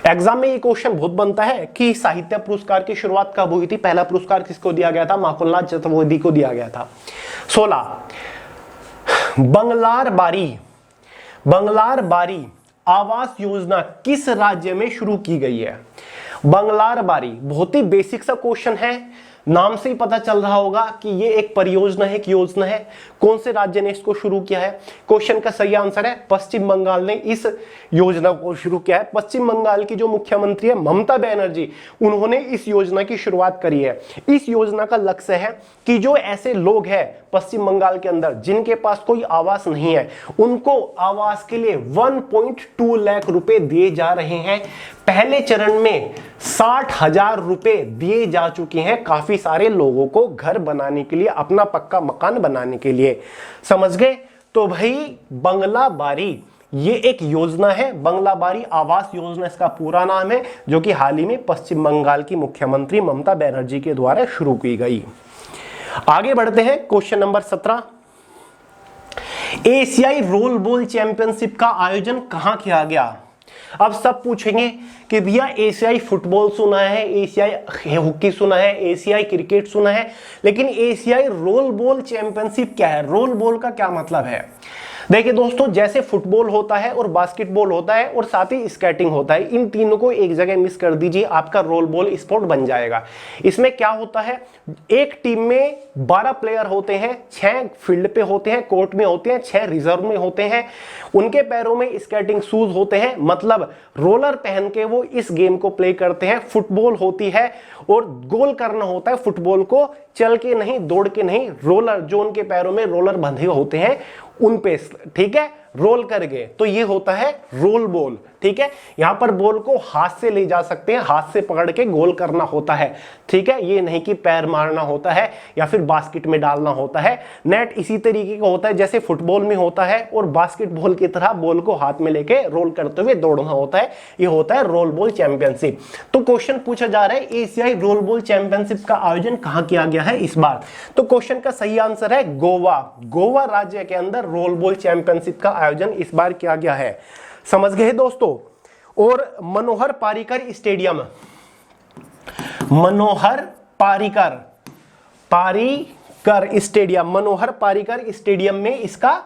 एग्जाम में ये क्वेश्चन बहुत बनता है कि साहित्य पुरस्कार की शुरुआत कब हुई थी? पहला पुरस्कार किसको दिया गया था? माखनलाल चतुर्वेदी को दिया गया था। 16, बंगलार बारी, बंगलार बारी आवास योजना किस राज्य में शुरू की गई है? बंगलार बारी बहुत ही बेसिक सा क्वेश्चन है, नाम से ही पता चल रहा होगा कि ये एक परियोजना है, एक योजना है। कौन से राज्य ने इसको शुरू किया है? क्वेश्चन का सही आंसर है पश्चिम बंगाल ने इस योजना को शुरू किया है। पश्चिम बंगाल की जो मुख्यमंत्री है ममता बनर्जी, उन्होंने इस योजना की शुरुआत करी है। इस योजना का लक्ष्य है कि जो ऐसे लोग हैं पश्चिम बंगाल के अंदर जिनके पास कोई आवास नहीं है, उनको आवास के लिए 1.2 लाख रुपए दिए जा रहे हैं। पहले चरण में 60,000 रुपए दिए जा चुके हैं काफी सारे लोगों को घर बनाने के लिए, अपना पक्का मकान बनाने के लिए। समझ गए? तो भाई बंगला बारी ये एक योजना है, बंगला बारी आवास योजना इसका पूरा नाम है, जो कि हाल ही में पश्चिम बंगाल की मुख्यमंत्री ममता बनर्जी के द्वारा शुरू की गई। आगे बढ़ते हैं, क्वेश्चन नंबर 17। एशियाई रोल बॉल चैंपियनशिप का आयोजन कहां किया गया? अब सब पूछेंगे कि भैया एशियाई फुटबॉल सुना है, एशियाई हॉकी सुना है, एशियाई क्रिकेट सुना है, लेकिन एशियाई रोल बॉल चैंपियनशिप क्या है? रोल बॉल का क्या मतलब है? देखिए दोस्तों, जैसे फुटबॉल होता है और बास्केटबॉल होता है और साथ ही स्केटिंग होता है, इन तीनों को एक जगह मिक्स कर दीजिए, आपका रोल बॉल स्पोर्ट बन जाएगा। इसमें क्या होता है, एक टीम में 12 प्लेयर होते हैं, 6 फील्ड पे होते हैं, कोर्ट में होते हैं, 6 रिजर्व में होते हैं। उनके पैरों में स्केटिंग शूज होते हैं, मतलब रोलर पहन के वो इस गेम को प्ले करते हैं। फुटबॉल होती है और गोल करना होता है फुटबॉल को, चल के नहीं, दौड़ के नहीं, रोलर जो उनके पैरों में रोलर बंधे होते हैं उन पे, ठीक है, रोल करके, तो ये होता है रोल बॉल। ठीक है, यहां पर बॉल को हाथ से ले जा सकते हैं, हाथ से पकड़ के गोल करना होता है। ठीक है, ये नहीं कि पैर मारना होता है या फिर बास्केट में डालना होता है। नेट इसी तरीके का होता है जैसे फुटबॉल में होता है, और बास्केटबॉल की तरह बॉल को हाथ में लेके रोल करते हुए दौड़ना होता है। ये होता है रोल बॉल चैंपियनशिप। तो क्वेश्चन पूछा जा रहा है एशियाई रोल बॉल चैंपियनशिप का आयोजन कहां किया गया है इस बार? तो क्वेश्चन का सही आंसर है गोवा। गोवा राज्य के अंदर रोल बॉल चैंपियनशिप का आयोजन इस बार किया गया है। समझ गए दोस्तों? और मनोहर पारिकर स्टेडियम, मनोहर पारिकर स्टेडियम, मनोहर पारिकर स्टेडियम में इसका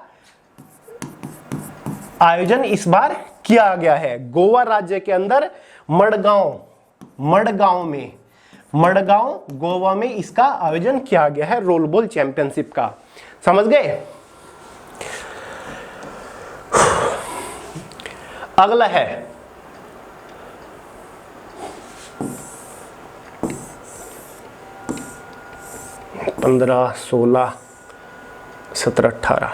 आयोजन इस बार किया गया है। गोवा राज्य के अंदर मडगांव में, मडगांव गोवा में इसका आयोजन किया गया है रोल बॉल चैंपियनशिप का। समझ गए? अगला है 15, 16, 17, 18।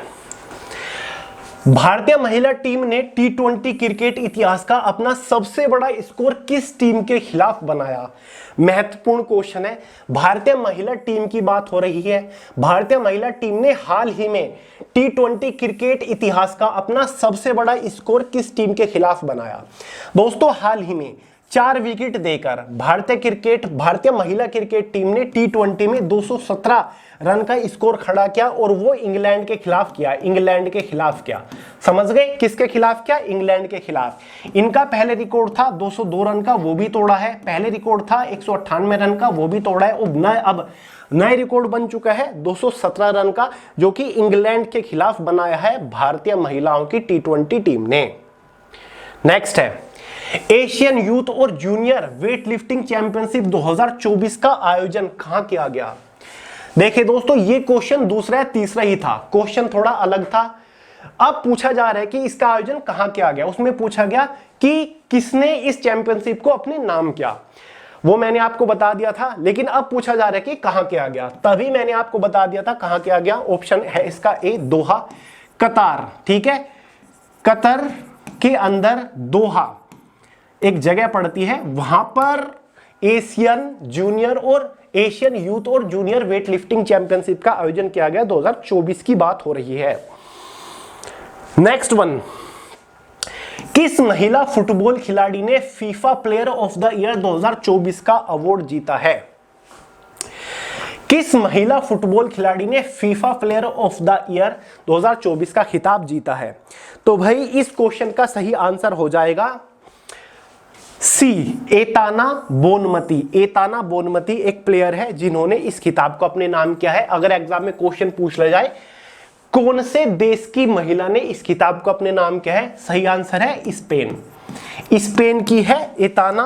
भारतीय महिला टीम ने T20 क्रिकेट इतिहास का अपना सबसे बड़ा स्कोर किस टीम के खिलाफ बनाया? महत्वपूर्ण क्वेश्चन है। भारतीय महिला टीम की बात हो रही है। भारतीय महिला टीम ने हाल ही में T20 क्रिकेट इतिहास का अपना सबसे बड़ा स्कोर किस टीम के खिलाफ बनाया? दोस्तों, हाल ही में 4 विकेट देकर भारतीय महिला क्रिकेट टीम ने T20 में 217 रन का स्कोर खड़ा किया और वो इंग्लैंड के खिलाफ किया। इंग्लैंड के खिलाफ किया, समझ गए? किसके खिलाफ किया? इंग्लैंड के खिलाफ। इनका पहले रिकॉर्ड था 202 रन का, वो भी तोड़ा है। पहले रिकॉर्ड था 198 रन का, वो भी तोड़ा है। अब नए रिकॉर्ड बन चुका है 217 रन का, जो कि इंग्लैंड के खिलाफ बनाया है भारतीय महिलाओं की T20 टीम ने। नेक्स्ट है, एशियन यूथ और जूनियर वेट लिफ्टिंग चैंपियनशिप 2024 का आयोजन कहां किया गया? देखिए दोस्तों, ये क्वेश्चन दूसरा या तीसरा ही था, क्वेश्चन थोड़ा अलग था। अब पूछा जा रहा है कि इसका आयोजन कहां किया गया। उसमें पूछा गया कि किसने इस चैंपियनशिप को अपने नाम किया, वो मैंने आपको बता दिया था। लेकिन अब पूछा जा रहा है कि कहां किया गया, तभी मैंने आपको बता दिया था कहां किया गया। ऑप्शन है इसका ए, दोहा, कतार। ठीक है, कतर के अंदर दोहा एक जगह पड़ती है, वहां पर एशियन जूनियर और एशियन यूथ और जूनियर वेट लिफ्टिंग चैंपियनशिप का आयोजन किया गया। 2024 की बात हो रही है। नेक्स्ट वन, किस महिला फुटबॉल खिलाड़ी ने FIFA player of the year 2024 का अवार्ड जीता है? किस महिला फुटबॉल खिलाड़ी ने FIFA player of the year 2024 का खिताब जीता है? तो भाई इस क्वेश्चन का सही आंसर हो जाएगा सी, एताना बोनमती। एताना बोनमती एक प्लेयर है जिन्होंने इस खिताब को अपने नाम किया है। अगर एग्जाम में क्वेश्चन पूछ लिया जाए कौन से देश की महिला ने इस खिताब को अपने नाम किया है, सही आंसर है स्पेन। स्पेन की है एताना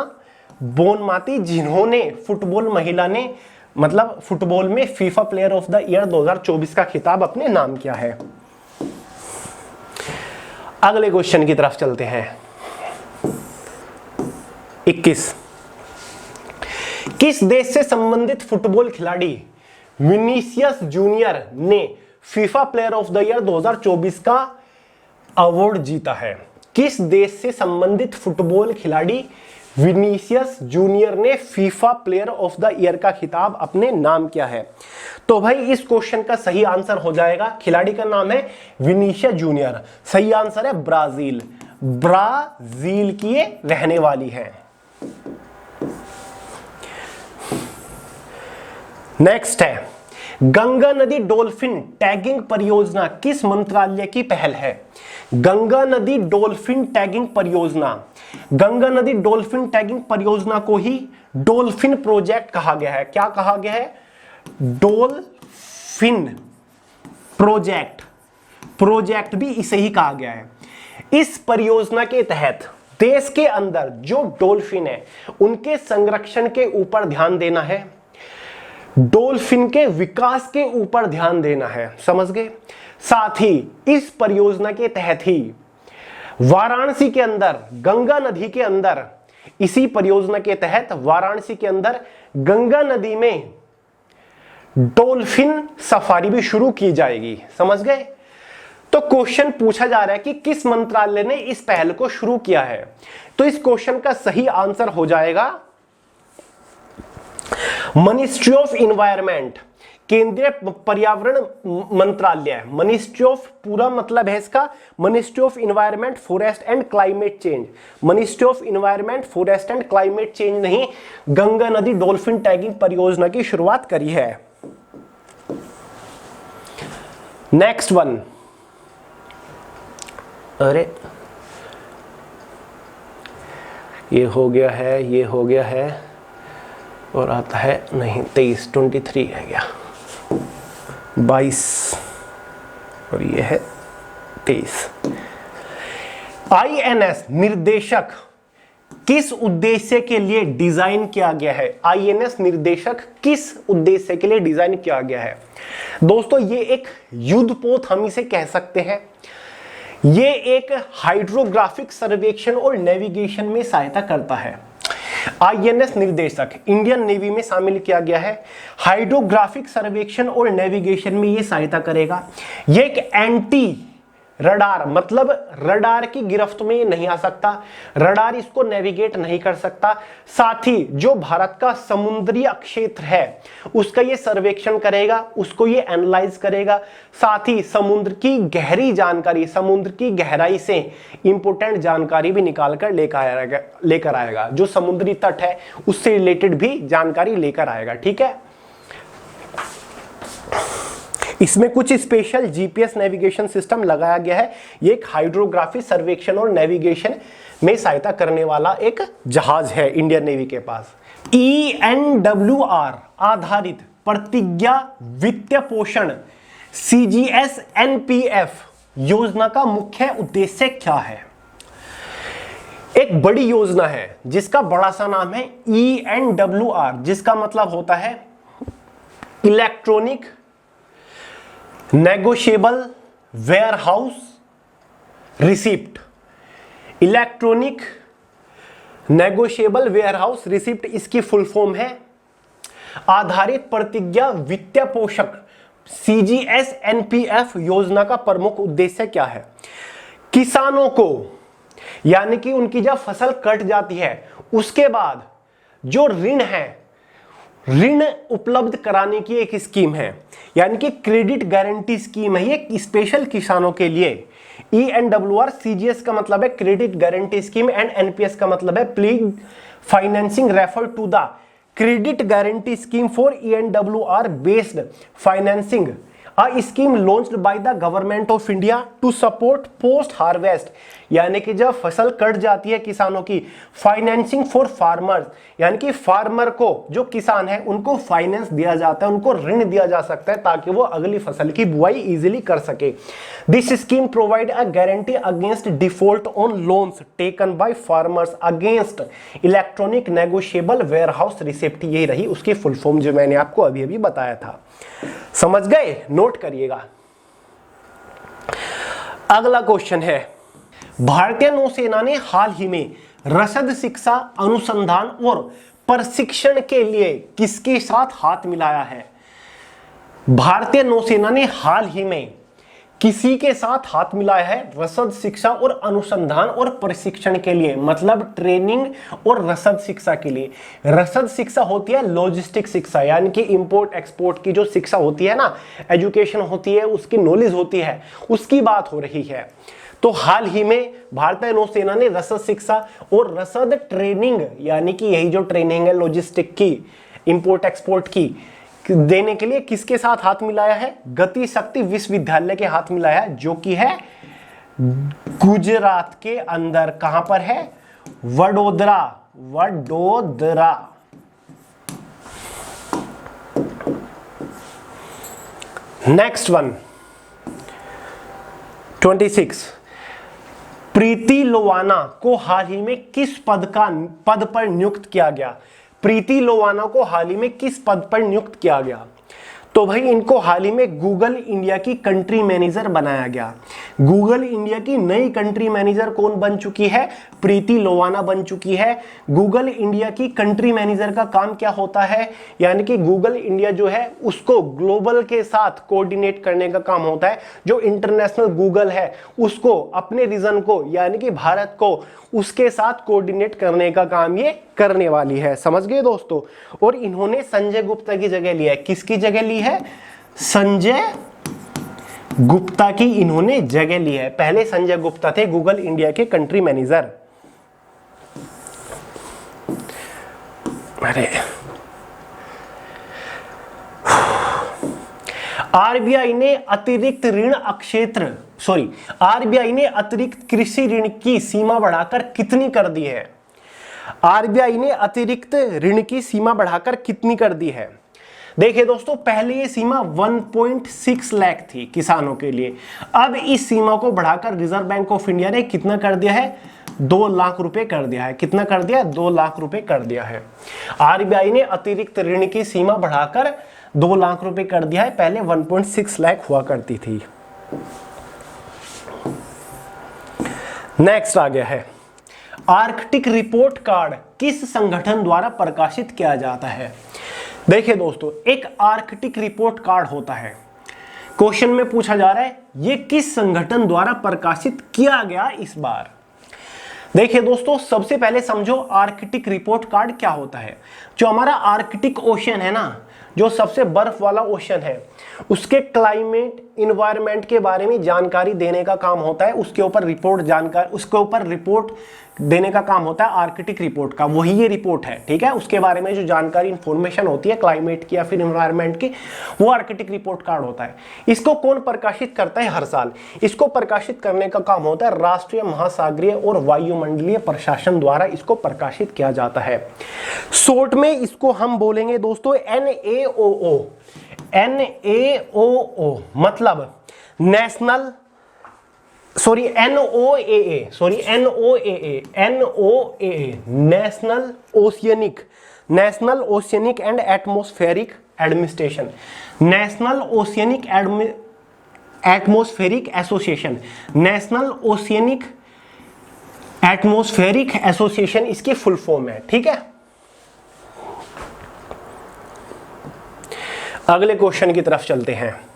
बोनमाती, जिन्होंने फुटबॉल महिला ने मतलब फुटबॉल में FIFA player of the year 2024 का खिताब अपने नाम किया है। अगले क्वेश्चन की तरफ चलते हैं। 21, किस देश से संबंधित फुटबॉल खिलाड़ी विनीसियस जूनियर ने FIFA player of the year 2024 का अवार्ड जीता है? किस देश से संबंधित फुटबॉल खिलाड़ी विनीसियस जूनियर ने FIFA player of the year का खिताब अपने नाम किया है? तो भाई इस क्वेश्चन का सही आंसर हो जाएगा, खिलाड़ी का नाम है विनीसियस जूनियर। सही आंसर है ब्राजील। ब्राजील की ये रहने वाली है। नेक्स्ट है, गंगा नदी डॉल्फिन टैगिंग परियोजना किस मंत्रालय की पहल है? गंगा नदी डॉल्फिन टैगिंग परियोजना, गंगा नदी डॉल्फिन टैगिंग परियोजना को ही डॉल्फिन प्रोजेक्ट कहा गया है। क्या कहा गया है? Dolphin project. प्रोजेक्ट भी इसे ही कहा गया है। इस परियोजना के तहत देश के अंदर जो डॉल्फिन है उनके संरक्षण के ऊपर ध्यान देना है, डॉल्फिन के विकास के ऊपर ध्यान देना है, समझ गए? साथ ही इस परियोजना के तहत ही वाराणसी के अंदर, गंगा नदी के अंदर, इसी परियोजना के तहत वाराणसी के अंदर गंगा नदी में डॉल्फिन सफारी भी शुरू की जाएगी, समझ गए? तो क्वेश्चन पूछा जा रहा है कि किस मंत्रालय ने इस पहल को शुरू किया है? तो इस क्वेश्चन का सही आंसर हो जाएगा मिनिस्ट्री ऑफ इन्वायरमेंट, केंद्रीय पर्यावरण मंत्रालय। मिनिस्ट्री ऑफ पूरा मतलब है इसका ministry of environment forest and climate change. Ministry of environment forest and climate change ने गंगा नदी डॉल्फिन टैगिंग परियोजना की शुरुआत करी है। नेक्स्ट वन, अरे ये हो गया है, ये हो गया है और आता है नहीं 23 है गया 22 और ये है 23। आईएनएस निर्देशक किस उद्देश्य के लिए डिजाइन किया गया है? आईएनएस निर्देशक किस उद्देश्य के लिए डिजाइन किया गया है? दोस्तों ये एक युद्धपोत हम इसे कह सकते हैं। ये एक हाइड्रोग्राफिक सर्वेक्षण और नेविगेशन में सहायता करता है। आईएनएस निर्देशक इंडियन नेवी में शामिल किया गया है। हाइड्रोग्राफिक सर्वेक्षण और नेविगेशन में ये सहायता करेगा। ये एक एंटी रडार मतलब रडार की गिरफ्त में ये नहीं आ सकता, रडार इसको नेविगेट नहीं कर सकता। साथ ही जो भारत का समुद्री क्षेत्र है उसका ये सर्वेक्षण करेगा, उसको ये एनालाइज करेगा। साथ ही समुद्र की गहरी जानकारी, समुद्र की गहराई से इंपोर्टेंट जानकारी भी निकाल कर लेकर आएगा, जो समुद्री तट है उससे रिलेटेड भी जानकारी लेकर आएगा। ठीक है, इसमें कुछ स्पेशल जीपीएस नेविगेशन सिस्टम लगाया गया है। ये एक हाइड्रोग्राफी सर्वेक्षण और नेविगेशन में सहायता करने वाला एक जहाज है इंडियन नेवी के पास। ENWR आधारित प्रतिज्ञा वित्तीय पोषण CGS-NPF योजना का मुख्य उद्देश्य क्या है? एक बड़ी योजना है जिसका बड़ा सा नाम है ENWR, जिसका मतलब होता है electronic negotiable warehouse receipt. Electronic negotiable warehouse receipt इसकी फुल फॉर्म है। आधारित प्रतिज्ञा वित्तीय पोषक CGS-NPF योजना का प्रमुख उद्देश्य क्या है? किसानों को, यानी कि उनकी जब फसल कट जाती है उसके बाद जो ऋण है, ऋण उपलब्ध कराने की एक स्कीम है, यानी कि क्रेडिट गारंटी स्कीम है ये स्पेशल किसानों के लिए। ENWR CGS का मतलब है credit guarantee scheme and NPS का मतलब है please financing refer to the credit guarantee scheme for ENWR based financing, a scheme launched by the government of India to support post harvest, यानी कि जब फसल कट जाती है किसानों की, फाइनेंसिंग फॉर फार्मर्स, यानी कि फार्मर को, जो किसान है उनको फाइनेंस दिया जाता है, उनको ऋण दिया जा सकता है ताकि वो अगली फसल की बुआई इजीली कर सके। This scheme provide a guarantee against default on loans taken by farmers against electronic negotiable warehouse receipt. यही रही उसकी फुल फॉर्म जो मैंने आपको अभी अभी बताया था। समझ गए? नोट करिएगा। अगला क्वेश्चन है, भारतीय नौसेना ने हाल ही में रसद शिक्षा अनुसंधान और प्रशिक्षण के लिए किसके साथ हाथ मिलाया है? भारतीय नौसेना ने हाल ही में किसी के साथ हाथ मिलाया है रसद शिक्षा और अनुसंधान और प्रशिक्षण के लिए, मतलब ट्रेनिंग और रसद शिक्षा के लिए। रसद शिक्षा होती है लॉजिस्टिक शिक्षा, यानी कि इंपोर्ट एक्सपोर्ट की जो शिक्षा होती है ना, एजुकेशन होती है, उसकी नॉलेज होती है, उसकी बात हो रही है। तो हाल ही में भारतीय नौसेना ने रसद शिक्षा और रसद ट्रेनिंग, यानी कि यही जो ट्रेनिंग है लॉजिस्टिक की, इंपोर्ट एक्सपोर्ट की, देने के लिए किसके साथ हाथ मिलाया है? गति शक्ति विश्वविद्यालय के हाथ मिलाया है, जो कि है गुजरात के अंदर। कहां पर है? वडोदरा। वडोदरा। नेक्स्ट वन 26, प्रीति लोवाना को हाल ही में किस पद पर नियुक्त किया गया? प्रीति लोवाना को हाल ही में किस पद पर नियुक्त किया गया? तो भाई इनको हाल ही में गूगल इंडिया की कंट्री मैनेजर बनाया गया। गूगल इंडिया की नई कंट्री मैनेजर कौन बन चुकी है? प्रीति लोवाना बन चुकी है। गूगल इंडिया की कंट्री मैनेजर का काम क्या होता है? यानी कि गूगल इंडिया जो है उसको ग्लोबल के साथ कोऑर्डिनेट करने का काम होता है। जो इंटरनेशनल गूगल है उसको, अपने रीजन को, यानी कि भारत को, उसके साथ कोऑर्डिनेट करने का काम ये करने वाली है। समझ गए दोस्तों? और इन्होंने संजय गुप्ता की जगह लिया है। किसकी जगह ली है? संजय गुप्ता की इन्होंने जगह ली है। पहले संजय गुप्ता थे गूगल इंडिया के कंट्री मैनेजर। अरे आरबीआई ने अतिरिक्त कृषि ऋण की सीमा बढ़ाकर कितनी कर दी है? आरबीआई ने अतिरिक्त ऋण की सीमा बढ़ाकर कितनी कर दी है? देखिए दोस्तों, पहले ये सीमा 1.6 लाख थी किसानों के लिए। अब इस सीमा को बढ़ाकर रिजर्व बैंक ऑफ इंडिया ने कितना कर दिया है? 2 लाख रुपए कर दिया है। कितना कर दिया? 2 लाख रुपए कर दिया है। आरबीआई ने अतिरिक्त ऋण की सीमा बढ़ाकर 2 लाख रुपए कर दिया है। पहले 1.6 लाख हुआ करती थी। नेक्स्ट आ गया है, आर्कटिक रिपोर्ट कार्ड किस संगठन द्वारा प्रकाशित किया जाता है? देखिए दोस्तों, एक आर्कटिक रिपोर्ट कार्ड होता है क्वेश्चन में पूछा जा रहा है ये किस संगठन द्वारा प्रकाशित किया गया इस बार। देखिए दोस्तों, सबसे पहले समझो आर्कटिक रिपोर्ट कार्ड क्या होता है। जो हमारा आर्कटिक ओशन है ना, जो सबसे बर्फ वाला ओशन है, उसके क्लाइमेट इन्वायरमेंट के बारे में जानकारी देने का काम होता है, उसके ऊपर रिपोर्ट देने का काम होता है आर्कटिक रिपोर्ट का। वही ये रिपोर्ट है, ठीक है। उसके बारे में जो जानकारी इंफॉर्मेशन होती है क्लाइमेट की या फिर इन्वायरमेंट की, वो आर्कटिक रिपोर्ट कार्ड होता है। इसको कौन प्रकाशित करता है हर साल? इसको प्रकाशित करने का काम होता है राष्ट्रीय महासागरीय और वायुमंडलीय प्रशासन द्वारा इसको प्रकाशित किया जाता है। शॉर्ट में इसको हम बोलेंगे दोस्तों NAOO। NAOO मतलब NOAA, national oceanic and atmospheric administration, national oceanic atmospheric association, national oceanic atmospheric association इसकी फुल फॉर्म है, ठीक है। अगले क्वेश्चन की तरफ चलते हैं।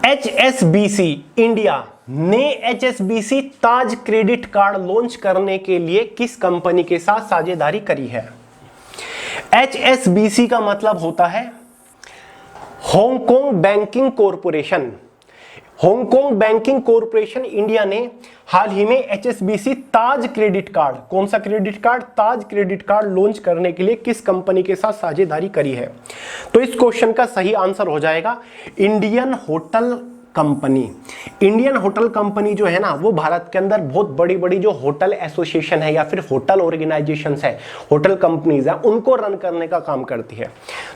HSBC इंडिया ने HSBC ताज क्रेडिट कार्ड लॉन्च करने के लिए किस कंपनी के साथ साझेदारी करी है? HSBC का मतलब होता है Hong Kong banking corporation. Hong Kong banking corporation India ने हाल ही में HSBC ताज क्रेडिट कार्ड, कौन सा क्रेडिट कार्ड? ताज क्रेडिट कार्ड लॉन्च करने के लिए किस कंपनी के साथ साझेदारी करी है? तो इस क्वेश्चन का सही आंसर हो जाएगा Indian hotel company. Indian hotel company जो है ना, वो भारत के अंदर बहुत बड़ी बड़ी जो होटल एसोसिएशन है या फिर होटल ऑर्गेनाइजेशंस है, होटल कंपनीज है, उनको रन करने का काम करती है।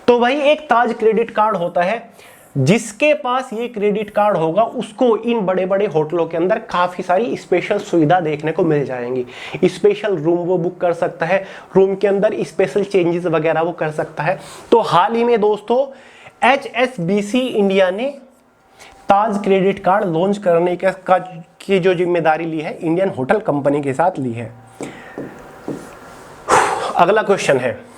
तो भाई एक ताज क्रेडिट कार्ड होता है, जिसके पास ये क्रेडिट कार्ड होगा उसको इन बड़े बड़े होटलों के अंदर काफी सारी स्पेशल सुविधा देखने को मिल जाएंगी। स्पेशल रूम वो बुक कर सकता है, रूम के अंदर स्पेशल चेंजेस वगैरह वो कर सकता है। तो हाल ही में दोस्तों HSBC इंडिया ने ताज क्रेडिट कार्ड लॉन्च करने की जो जिम्मेदारी ली है इंडियन होटल कंपनी के साथ ली है। अगला क्वेश्चन है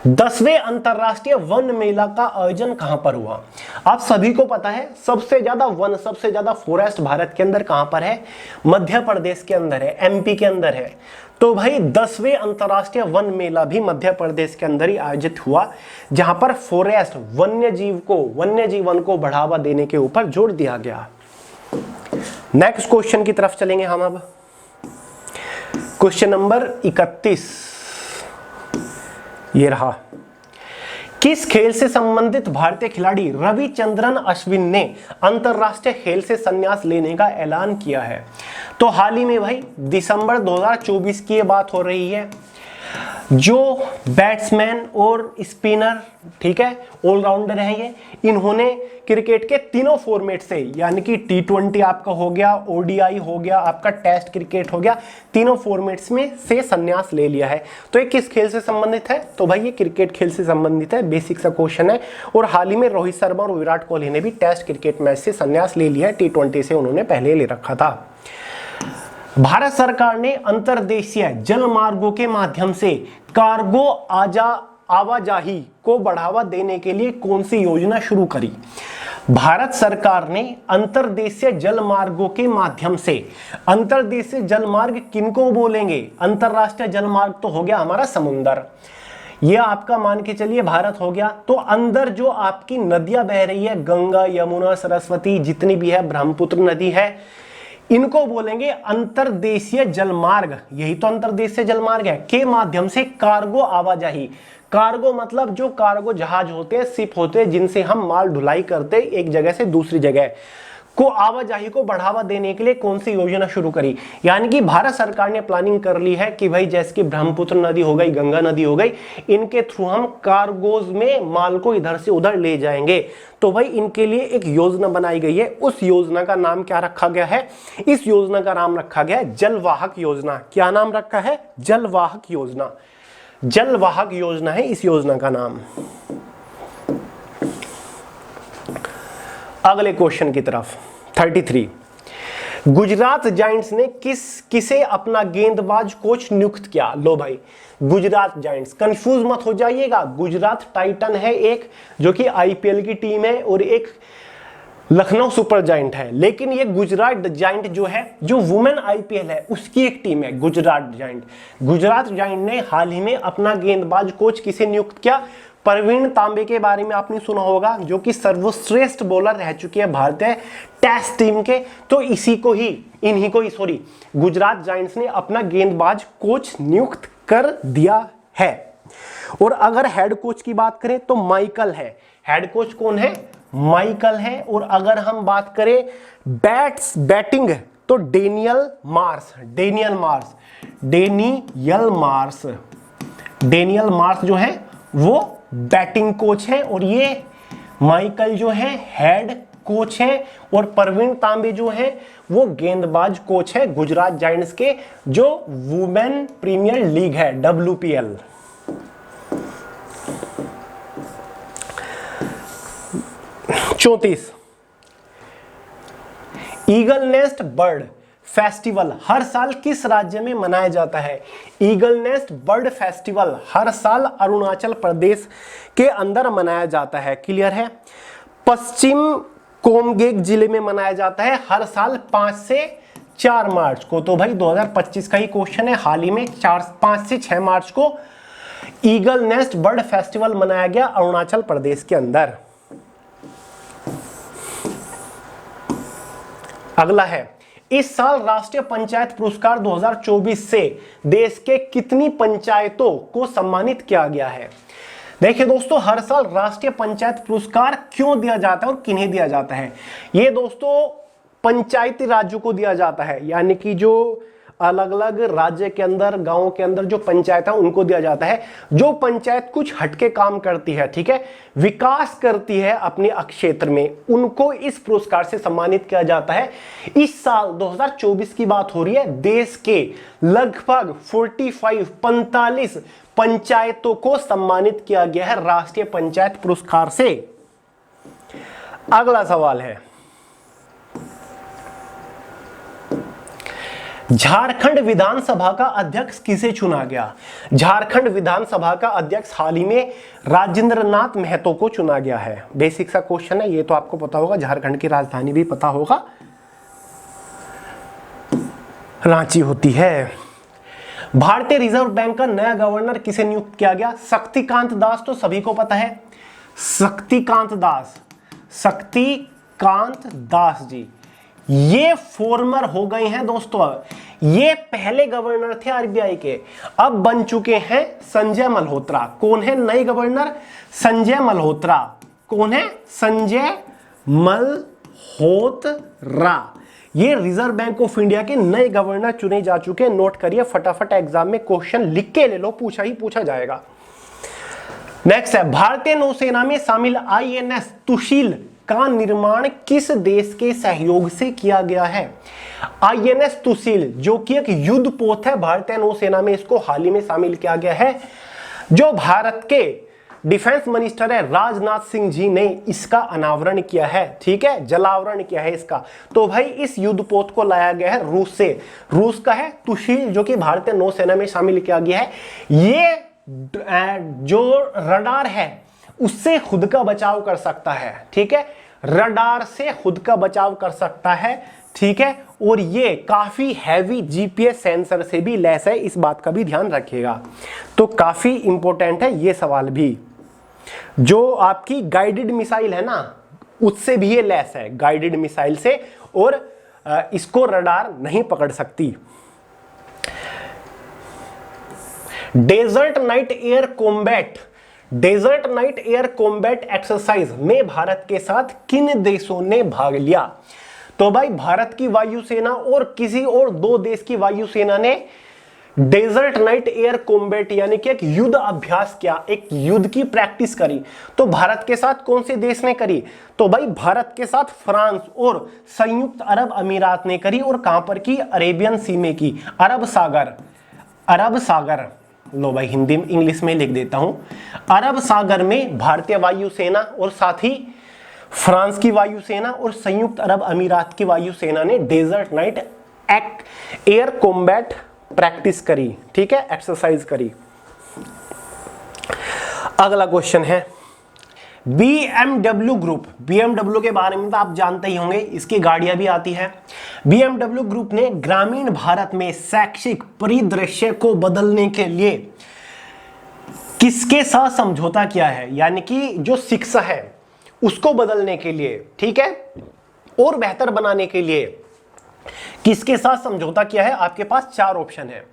10वें अंतरराष्ट्रीय वन मेला का आयोजन कहां पर हुआ? आप सभी को पता है सबसे ज्यादा फॉरेस्ट भारत के अंदर कहां पर है? मध्य प्रदेश के अंदर है, MP के अंदर है। तो भाई 10वें अंतरराष्ट्रीय वन मेला भी मध्य प्रदेश के अंदर ही आयोजित हुआ, जहां पर फॉरेस्ट वन्य जीवन को बढ़ावा देने के ऊपर जोर दिया गया। नेक्स्ट क्वेश्चन की तरफ चलेंगे हम अब। क्वेश्चन नंबर 31 ये रहा। किस खेल से संबंधित भारतीय खिलाड़ी रविचंद्रन अश्विन ने अंतरराष्ट्रीय खेल से संन्यास लेने का ऐलान किया है? तो हाल ही में भाई दिसंबर 2024 की ये बात हो रही है। जो बैट्समैन और स्पिनर, ठीक है, ऑलराउंडर है ये, इन्होंने क्रिकेट के तीनों फॉर्मेट से, यानी कि T20 आपका हो गया, ODI हो गया, आपका टेस्ट क्रिकेट हो गया, तीनों फॉर्मेट्स में से संन्यास ले लिया है। तो ये किस खेल से संबंधित है? तो भाई ये क्रिकेट खेल से संबंधित है, बेसिक सा क्वेश्चन है। और हाल ही में रोहित शर्मा और विराट कोहली ने भी टेस्ट क्रिकेट मैच से संन्यास ले लिया है, T20 से उन्होंने पहले ले रखा था। भारत सरकार ने अंतर्देशीय जल मार्गों के माध्यम से कार्गो आवाजाही को बढ़ावा देने के लिए कौन सी योजना शुरू करी? भारत सरकार ने अंतर्देशीय जल मार्गों के माध्यम से, अंतर्देशीय जल मार्ग किनको बोलेंगे? अंतरराष्ट्रीय जल मार्ग तो हो गया हमारा समुद्र, ये आपका मान के चलिए भारत हो गया। तो अंदर जो आपकी नदियां बह रही है, गंगा, यमुना, सरस्वती, जितनी भी है, ब्रह्मपुत्र नदी है, इनको बोलेंगे अंतर्देशीय जलमार्ग। यही तो अंतर्देशीय जलमार्ग है, के माध्यम से कार्गो आवाजाही। कार्गो मतलब जो कार्गो जहाज होते हैं, शिप होते हैं, जिनसे हम माल ढुलाई करते हैं एक जगह से दूसरी जगह को, आवाजाही को बढ़ावा देने के लिए कौन सी योजना शुरू करी? यानी कि भारत सरकार ने प्लानिंग कर ली है कि भाई जैसे कि ब्रह्मपुत्र नदी हो गई, गंगा नदी हो गई, इनके थ्रू हम कार्गोज में माल को इधर से उधर ले जाएंगे। तो भाई इनके लिए एक योजना बनाई गई है। उस योजना का नाम क्या रखा गया है? इस योजना का नाम रखा गया है जलवाहक योजना। क्या नाम रखा है? जलवाहक योजना। जलवाहक योजना है इस योजना का नाम। अगले क्वेश्चन की तरफ 33। गुजरात जायंट्स ने किसे अपना गेंदबाज कोच नियुक्त किया? लो भाई, गुजरात जायंट्स। कंफ्यूज मत हो जाइएगा, गुजरात टाइटन है एक जो कि आईपीएल की टीम है, और एक लखनऊ सुपर जायंट है। लेकिन ये गुजरात जायंट जो है, जो वुमेन आईपीएल है उसकी एक टीम है गुजरात जायंट। गुजरात जायंट ने हाल ही में अपना गेंदबाज कोच किसे नियुक्त किया? प्रवीण तांबे के बारे में आपने सुना होगा, जो कि सर्वश्रेष्ठ बॉलर रह चुके हैं भारतीय टेस्ट टीम के। तो इन्हीं को ही गुजरात जायंट्स ने अपना गेंदबाज कोच नियुक्त कर दिया है। और अगर हेड कोच की बात करें तो माइकल है। हेड कोच कौन है? माइकल है। और अगर हम बात करें बैटिंग तो डेनियल मार्स जो है वो बैटिंग कोच है, और ये माइकल जो है हेड कोच है, और प्रवीण तांबे जो है वो गेंदबाज कोच है गुजरात जायंट्स के, जो वुमेन प्रीमियर लीग है WPL। चौंतीस, ईगल नेस्ट बर्ड फेस्टिवल हर साल किस राज्य में मनाया जाता है? ईगल नेस्ट बर्ड फेस्टिवल हर साल अरुणाचल प्रदेश के अंदर मनाया जाता है। क्लियर है? पश्चिम कोमगेग जिले में मनाया जाता है हर साल 5 से 4 मार्च को। तो भाई 2025 का ही क्वेश्चन है। हाल ही में 5 से 6 मार्च को ईगल नेस्ट बर्ड फेस्टिवल मनाया गया अरुणाचल प्रदेश के अंदर। अगला है, इस साल राष्ट्रीय पंचायत पुरस्कार 2024 से देश के कितनी पंचायतों को सम्मानित किया गया है? देखिए दोस्तों, हर साल राष्ट्रीय पंचायत पुरस्कार क्यों दिया जाता है और किन्हें दिया जाता है? ये दोस्तों पंचायती राज्यों को दिया जाता है, यानी कि जो अलग अलग राज्य के अंदर, गांव के अंदर जो पंचायत है उनको दिया जाता है। जो पंचायत कुछ हटके काम करती है, ठीक है, विकास करती है अपने क्षेत्र में, उनको इस पुरस्कार से सम्मानित किया जाता है। इस साल 2024 की बात हो रही है। देश के लगभग 45 पंचायतों को सम्मानित किया गया है राष्ट्रीय पंचायत पुरस्कार से। अगला सवाल है, झारखंड विधानसभा का अध्यक्ष किसे चुना गया? झारखंड विधानसभा का अध्यक्ष हाल ही में राजेंद्र नाथ महतो को चुना गया है। बेसिक सा क्वेश्चन है, ये तो आपको पता होगा। झारखंड की राजधानी भी पता होगा, रांची होती है। भारतीय रिजर्व बैंक का नया गवर्नर किसे नियुक्त किया गया? शक्तिकांत दास तो सभी को पता है। शक्तिकांत दास जी ये फॉर्मर हो गए हैं दोस्तों। ये पहले गवर्नर थे आरबीआई के, अब बन चुके हैं संजय मल्होत्रा। कौन है नए गवर्नर? संजय मल्होत्रा। कौन है? संजय मल्होत्रा। ये रिजर्व बैंक ऑफ इंडिया के नए गवर्नर चुने जा चुके हैं। नोट करिए, फटाफट एग्जाम में क्वेश्चन लिख के ले लो, पूछा जाएगा। नेक्स्ट है, भारतीय नौसेना में शामिल INS तुशील का निर्माण किस देश के सहयोग से किया गया है? INS तुशील जो कि एक युद्ध पोत है भारतीय नौसेना में, इसको हाल ही में शामिल किया गया है। जो भारत के डिफेंस मिनिस्टर है राजनाथ सिंह जी ने इसका अनावरण किया है, ठीक है, जलावरण किया है इसका। तो भाई इस युद्ध पोत को लाया गया है रूस से। रूस का है तुशील, जो कि भारतीय नौसेना में शामिल किया गया है। ये जो रडार है उससे खुद का बचाव कर सकता है, ठीक है, रडार से खुद का बचाव कर सकता है, ठीक है। और ये काफी हैवी जीपीएस सेंसर से भी लैस है, इस बात का भी ध्यान रखिएगा। तो काफी इंपॉर्टेंट है ये सवाल भी। जो आपकी गाइडेड मिसाइल है ना, उससे भी ये लैस है, गाइडेड मिसाइल से, और इसको रडार नहीं पकड़ सकती। Desert night air combat exercise में भारत के साथ किन देशों ने भाग लिया? तो भाई भारत की वायुसेना और किसी और 2 देश की वायुसेना ने डेजर्ट नाइट एयर कॉम्बैट यानी कि एक युद्ध अभ्यास किया, एक युद्ध की प्रैक्टिस करी। तो भारत के साथ कौन से देश ने करी? तो भाई भारत के साथ फ्रांस और संयुक्त अरब अमीरात ने करी। और कहां पर की? अरेबियन सी में की, अरब सागर। लो भाई हिंदी में, इंग्लिश में लिख देता हूं। अरब सागर में भारतीय वायुसेना और साथ ही फ्रांस की वायुसेना और संयुक्त अरब अमीरात की वायुसेना ने desert night air combat practice करी, ठीक है, एक्सरसाइज करी। अगला क्वेश्चन है BMW ग्रुप। BMW के बारे में तो आप जानते ही होंगे, इसकी गाड़ियां भी आती है। BMW ग्रुप ने ग्रामीण भारत में शैक्षिक परिदृश्य को बदलने के लिए किसके साथ समझौता किया है? यानी कि जो शिक्षा है उसको बदलने के लिए, ठीक है, और बेहतर बनाने के लिए किसके साथ समझौता किया है? आपके पास 4 ऑप्शन है।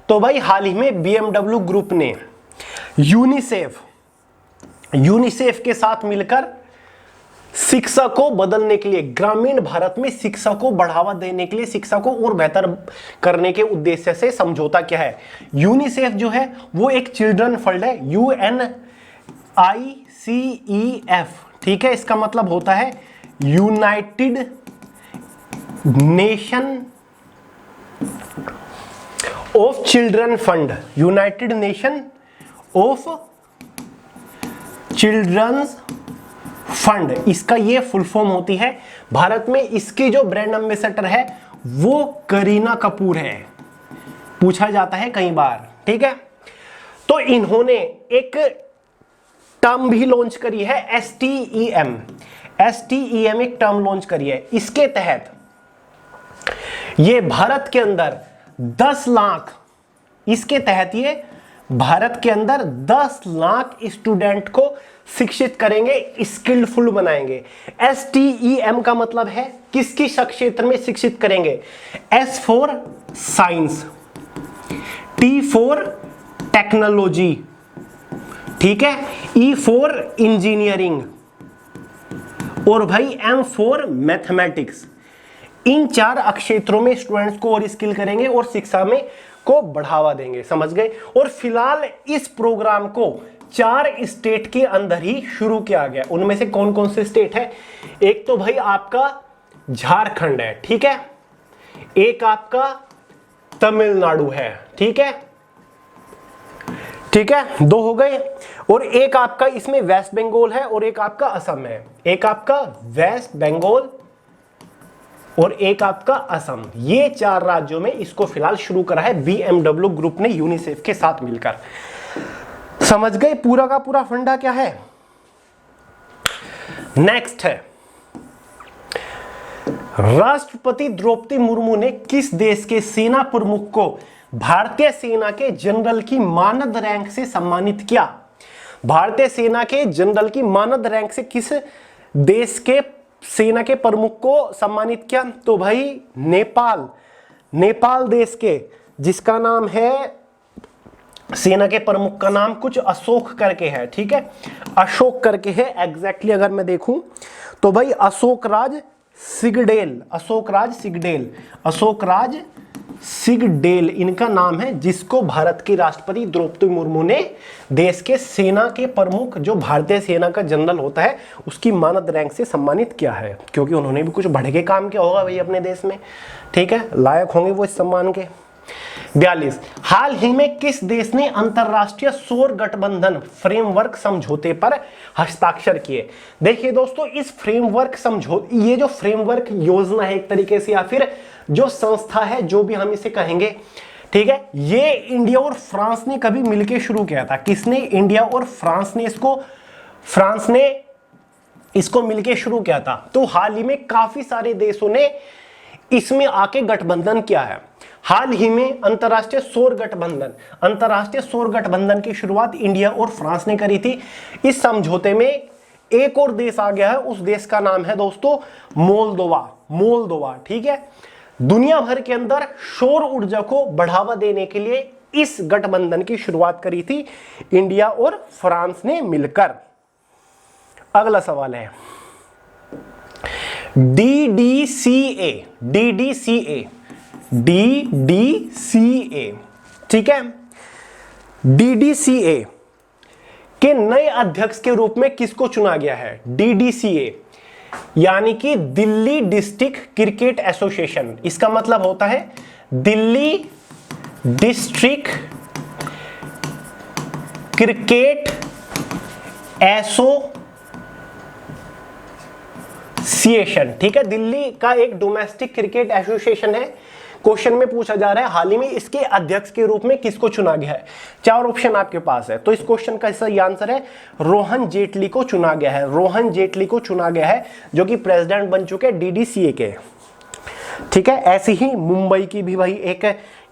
तो भाई हाल ही में BMW ग्रुप ने यूनिसेफ के साथ मिलकर शिक्षा को बदलने के लिए, ग्रामीण भारत में शिक्षा को बढ़ावा देने के लिए, शिक्षा को और बेहतर करने के उद्देश्य से समझौता किया है। यूनिसेफ जो है वो एक चिल्ड्रन फंड है, UNICEF, ठीक है, इसका मतलब होता है united nation of children fund, united nation of children's fund, इसका ये फुल फॉर्म होती है। भारत में इसकी जो ब्रांड एम्बेसडर है वो करीना कपूर है, पूछा जाता है कई बार, ठीक है। तो इन्होंने एक टर्म भी लॉन्च करी है, STEM एक टर्म लॉन्च करी है। इसके तहत ये भारत के अंदर 10 लाख, इसके तहत ये भारत के अंदर 10 लाख स्टूडेंट को शिक्षित करेंगे, स्किलफुल बनाएंगे। STEM का मतलब है किस किस क्षेत्र में शिक्षित करेंगे? S for science, T for technology, ठीक है, E फॉर इंजीनियरिंग और भाई M फॉर मैथमेटिक्स। इन 4 क्षेत्रों में स्टूडेंट्स को और स्किल करेंगे और शिक्षा में को बढ़ावा देंगे, समझ गए। और फिलहाल इस प्रोग्राम को 4 स्टेट के अंदर ही शुरू किया गया। उनमें से कौन कौन से स्टेट है? एक तो भाई आपका झारखंड है, ठीक है, एक आपका तमिलनाडु है, ठीक है, ठीक है, 2 हो गए। और एक आपका इसमें वेस्ट बंगाल है और एक आपका असम है, एक आपका वेस्ट बंगाल और एक आपका असम। ये 4 राज्यों में इसको फिलहाल शुरू करा है BMW ग्रुप ने यूनिसेफ के साथ मिलकर। समझ गए पूरा का पूरा फंडा क्या है। नेक्स्ट है, राष्ट्रपति द्रौपदी मुर्मू ने किस देश के सेना प्रमुख को भारतीय सेना के जनरल की मानद रैंक से सम्मानित किया? भारतीय सेना के जनरल की मानद रैंक से किस देश के सेना के प्रमुख को सम्मानित किया? तो भाई नेपाल देश के, जिसका नाम है, सेना के प्रमुख का नाम कुछ अशोक करके है, ठीक है, अशोक करके है एग्जैक्टली। अगर मैं देखूं तो भाई अशोक राज सिगडेल इनका नाम है, जिसको भारत की राष्ट्रपति द्रौपदी मुर्मू ने देश के सेना के प्रमुख, जो भारतीय सेना का जनरल होता है, उसकी मानद रैंक से सम्मानित किया है, क्योंकि उन्होंने भी कुछ बढ़ के काम किया होगा भाई अपने देश में, ठीक है, लायक होंगे वो इस सम्मान के। 42, हाल ही में किस देश ने अंतरराष्ट्रीय सौर गठबंधन फ्रेमवर्क समझौते पर हस्ताक्षर किए? देखिए दोस्तों, इस फ्रेमवर्क समझौते, ये जो फ्रेमवर्क योजना है एक तरीके से, या फिर जो संस्था है, जो भी हम इसे कहेंगे, ठीक है, ये इंडिया और फ्रांस ने कभी मिलकर शुरू किया था। किसने? इंडिया और फ्रांस ने इसको मिलकर शुरू किया था। तो हाल ही में काफी सारे देशों ने इसमें आके गठबंधन किया है। हाल ही में अंतरराष्ट्रीय सौर गठबंधन की शुरुआत इंडिया और फ्रांस ने करी थी। इस समझौते में एक और देश आ गया है, उस देश का नाम है दोस्तों मोल्दोवा, ठीक है। दुनिया भर के अंदर सौर ऊर्जा को बढ़ावा देने के लिए इस गठबंधन की शुरुआत करी थी इंडिया और फ्रांस ने मिलकर। अगला सवाल है DDCA, ठीक है। DDCA के नए अध्यक्ष के रूप में किसको चुना गया है? DDCA यानी कि दिल्ली डिस्ट्रिक्ट क्रिकेट एसोसिएशन, इसका मतलब होता है दिल्ली डिस्ट्रिक्ट क्रिकेट एसोसिएशन, ठीक है। दिल्ली का एक डोमेस्टिक क्रिकेट एसोसिएशन है क्वेश्चन में पूछा जा रहा है हाल ही में इसके अध्यक्ष के रूप में किसको चुना गया है। 4 ऑप्शन आपके पास है, तो इस क्वेश्चन का सही आंसर है रोहन जेटली को चुना गया है। रोहन जेटली को चुना गया है, जो कि प्रेसिडेंट बन चुके हैं DDCA के। ठीक है, ऐसे ही मुंबई की भी भाई एक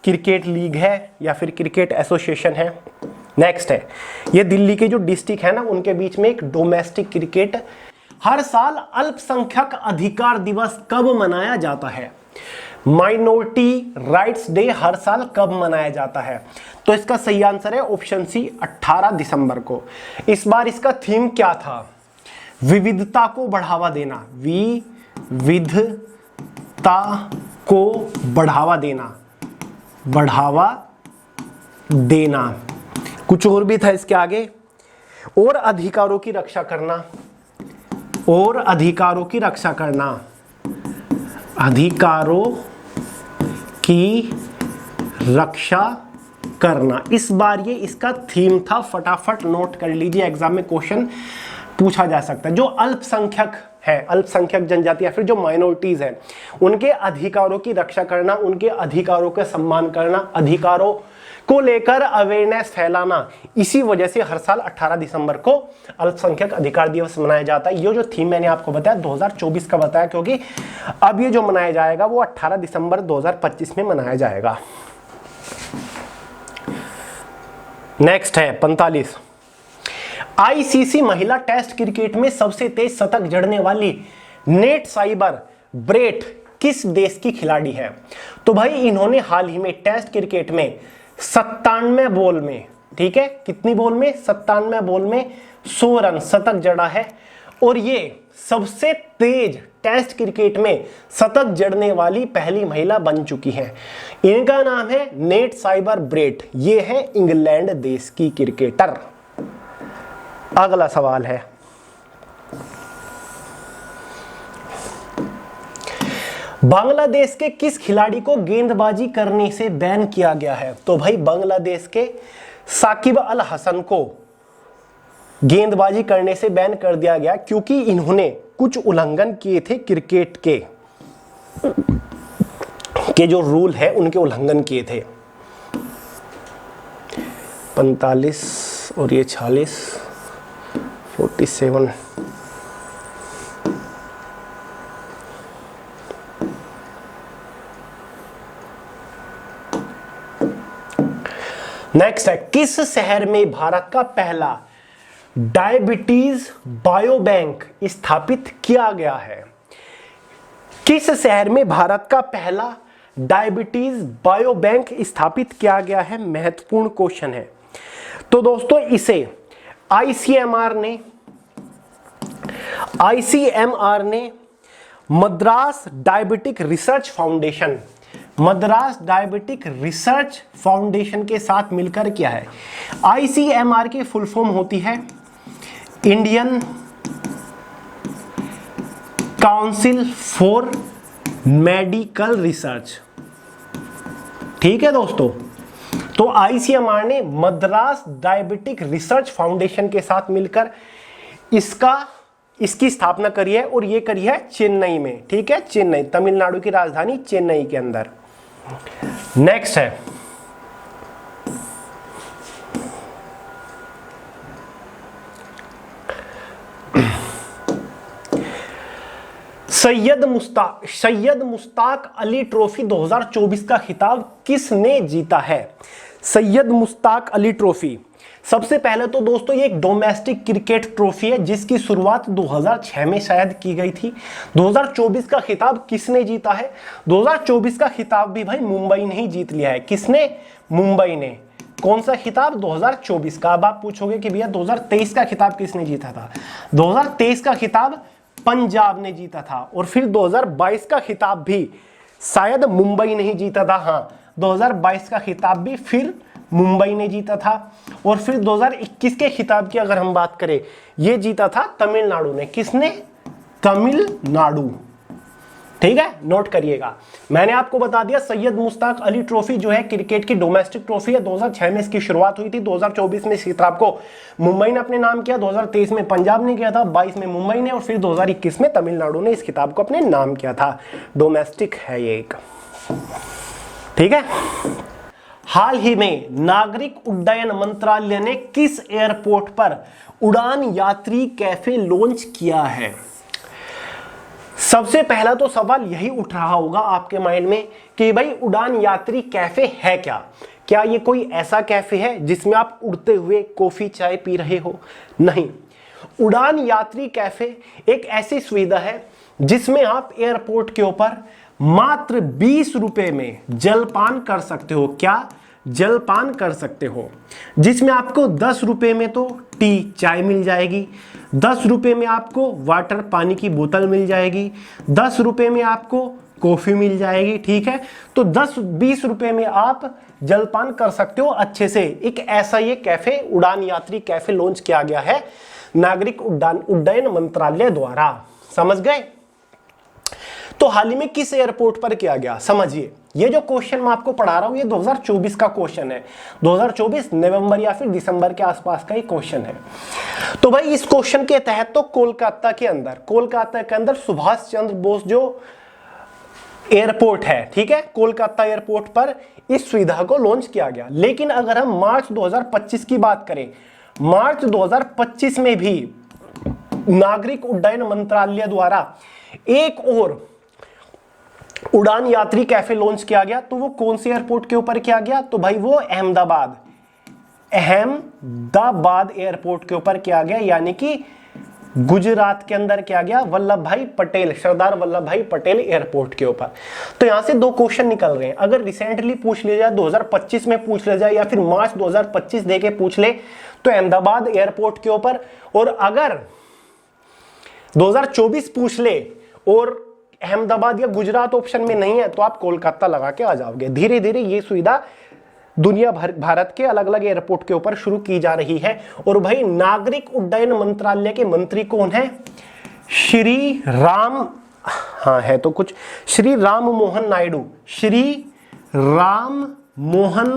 क्रिकेट लीग है या फिर क्रिकेट एसोसिएशन है। नेक्स्ट है, ये दिल्ली के जो डिस्ट्रिक्ट है ना, उनके बीच में एक डोमेस्टिक क्रिकेट। हर साल अल्पसंख्यक अधिकार दिवस कब मनाया जाता है? माइनॉरिटी राइट्स डे हर साल कब मनाया जाता है? तो इसका सही आंसर है ऑप्शन सी 18 दिसंबर को। इस बार इसका थीम क्या था? विविधता को बढ़ावा देना, विविधता को बढ़ावा देना, बढ़ावा देना। कुछ और भी था इसके आगे, और अधिकारों की रक्षा करना, और अधिकारों की रक्षा करना, अधिकारों की रक्षा करना। इस बार ये इसका थीम था। फटाफट नोट कर लीजिए, एग्जाम में क्वेश्चन पूछा जा सकता है। जो अल्पसंख्यक है, अल्पसंख्यक जनजाति या फिर जो माइनॉरिटीज है, उनके अधिकारों की रक्षा करना, उनके अधिकारों का सम्मान करना, अधिकारों को लेकर अवेयरनेस फैलाना। इसी वजह से हर साल 18 दिसंबर को अल्पसंख्यक अधिकार दिवस मनाया जाता है। ये जो थीम मैंने आपको बताया 2024 का बताया, क्योंकि अब ये जो मनाया जाएगा वो 18 दिसंबर 2025 में मनाया जाएगा। नेक्स्ट है 45। ICC महिला टेस्ट क्रिकेट में सबसे तेज शतक जड़ने वाली नेट साइबर ब्रेट किस देश की खिलाड़ी है? तो भाई इन्होंने हाल ही में टेस्ट क्रिकेट में 97 बॉल में, ठीक है, कितनी बॉल में? 97 बॉल में 100 रन शतक जड़ा है। और ये सबसे तेज टेस्ट क्रिकेट में शतक जड़ने वाली पहली महिला बन चुकी है। इनका नाम है नेट साइबर ब्रेट। ये है इंग्लैंड देश की क्रिकेटर। अगला सवाल है, बांग्लादेश के किस खिलाड़ी को गेंदबाजी करने से बैन किया गया है? तो भाई बांग्लादेश के साकिब अल हसन को गेंदबाजी करने से बैन कर दिया गया, क्योंकि इन्होंने कुछ उल्लंघन किए थे क्रिकेट के जो रूल है उनके उल्लंघन किए थे। 45 और ये 46, 47। नेक्स्ट है, किस शहर में भारत का पहला डायबिटीज बायो बैंक स्थापित किया गया है? किस शहर में भारत का पहला डायबिटीज बायो बैंक स्थापित किया गया है? महत्वपूर्ण क्वेश्चन है। तो दोस्तों इसे ICMR ने Madras diabetic research foundation, Madras diabetic research foundation के साथ मिलकर किया है। ICMR की फुल फॉर्म होती है Indian council for medical research. ठीक है दोस्तों, तो ICMR ने मद्रास डायबिटिक रिसर्च फाउंडेशन के साथ मिलकर इसकी स्थापना करी है, और ये करी है चेन्नई में। ठीक है, चेन्नई, तमिलनाडु की राजधानी चेन्नई के अंदर। नेक्स्ट है, सैयद मुश्ताक अली ट्रॉफी 2024 का खिताब किसने जीता है? सैयद मुश्ताक अली ट्रॉफी, सबसे पहले तो दोस्तों ये एक डोमेस्टिक क्रिकेट ट्रॉफी है जिसकी शुरुआत 2006 में शायद की गई थी। 2024 का खिताब किसने जीता है? 2024 का खिताब भी भाई मुंबई ने ही जीत लिया है। किसने? मुंबई ने। कौन सा खिताब? 2024 का। अब आप पूछोगे कि भैया 2023 का खिताब किसने जीता था? 2023 का खिताब पंजाब ने जीता था, और फिर 2022 का खिताब भी शायद मुंबई ने ही जीता था। हाँ, 2022 का खिताब भी फिर मुंबई ने जीता था, और फिर 2021 के खिताब की अगर हम बात करें, ये जीता था तमिलनाडु ने। किसने? तमिलनाडु। ठीक है, नोट करिएगा। मैंने आपको बता दिया सैयद मुश्ताक अली ट्रॉफी जो है क्रिकेट की डोमेस्टिक ट्रॉफी है। 2006 में इसकी शुरुआत हुई थी। 2024 में इस खिताब को मुंबई ने अपने नाम किया, 2023 में पंजाब ने किया था, 22 में मुंबई ने, और फिर 2021 में तमिलनाडु ने इस खिताब को अपने नाम किया था। डोमेस्टिक है ये एक। ठीक है। हाल ही में नागरिक उड्डयन मंत्रालय ने किस एयरपोर्ट पर उड़ान यात्री कैफे लॉन्च किया है? सबसे पहला तो सवाल यही उठ रहा होगा आपके माइंड में कि भाई उड़ान यात्री कैफे है क्या? क्या ये कोई ऐसा कैफे है जिसमें आप उड़ते हुए कॉफी चाय पी रहे हो? नहीं, उड़ान यात्री कैफे एक ऐसी सुविधा है जिसमें आप एयरपोर्ट के ऊपर मात्र 20 रुपए में जलपान कर सकते हो। क्या? जलपान कर सकते हो, जिसमें आपको 10 रुपए में तो टी चाय मिल जाएगी, 10 रुपए में आपको वाटर पानी की बोतल मिल जाएगी, 10 रुपए में आपको कॉफी मिल जाएगी। ठीक है, तो 10-20 रुपए में आप जलपान कर सकते हो अच्छे से। एक ऐसा ये कैफे उड़ान यात्री कैफे लॉन्च किया गया है नागरिक उड्डयन मंत्रालय द्वारा। समझ गए? तो हाल ही में किस एयरपोर्ट पर किया गया? समझिए, ये जो क्वेश्चन मैं आपको पढ़ा रहा हूं ये 2024 का क्वेश्चन है। 2024 नवंबर या फिर दिसंबर के आसपास का ही क्वेश्चन है। तो भाई इस क्वेश्चन के तहत तो कोलकाता के अंदर सुभाष चंद्र बोस जो एयरपोर्ट है, ठीक है, कोलकाता एयरपोर्ट पर इस सुविधा को लॉन्च किया गया। लेकिन अगर हम मार्च 2025 की बात करें, मार्च 2025 में भी नागरिक उड्डयन मंत्रालय द्वारा एक और उड़ान यात्री कैफे लॉन्च किया गया। तो वो कौन से एयरपोर्ट के ऊपर किया गया? तो भाई वो अहमदाबाद एयरपोर्ट के ऊपर किया गया, यानी कि गुजरात के अंदर किया गया, वल्लभ भाई पटेल, सरदार वल्लभ भाई पटेल एयरपोर्ट के ऊपर। तो यहां से 2 क्वेश्चन निकल रहे हैं। अगर रिसेंटली पूछ लिया जाए, 2025 में पूछ लिया जाए या फिर मार्च 2025 देके पूछ ले तो अहमदाबाद एयरपोर्ट के ऊपर, और अगर 2024 पूछ ले और अहमदाबाद या गुजरात ऑप्शन में नहीं है तो आप कोलकाता लगा के आ जाओगे। धीरे धीरे ये सुविधा दुनिया भर भारत के अलग अलग एयरपोर्ट के ऊपर शुरू की जा रही है। और भाई नागरिक उड्डयन मंत्रालय के मंत्री कौन है? श्री राम, हाँ है तो कुछ, श्री राम मोहन नायडू, श्री राम मोहन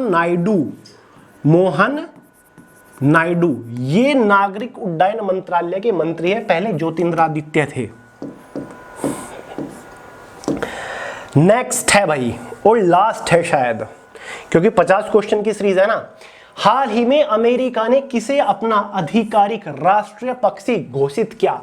नायडू ये नागरिक उड्डयन मंत्रालय के मंत्री है। पहले ज्योतिरादित्य थे। नेक्स्ट है भाई और लास्ट है शायद, क्योंकि 50 क्वेश्चन की सीरीज है ना। हाल ही में अमेरिका ने किसे अपना आधिकारिक राष्ट्रीय पक्षी घोषित किया?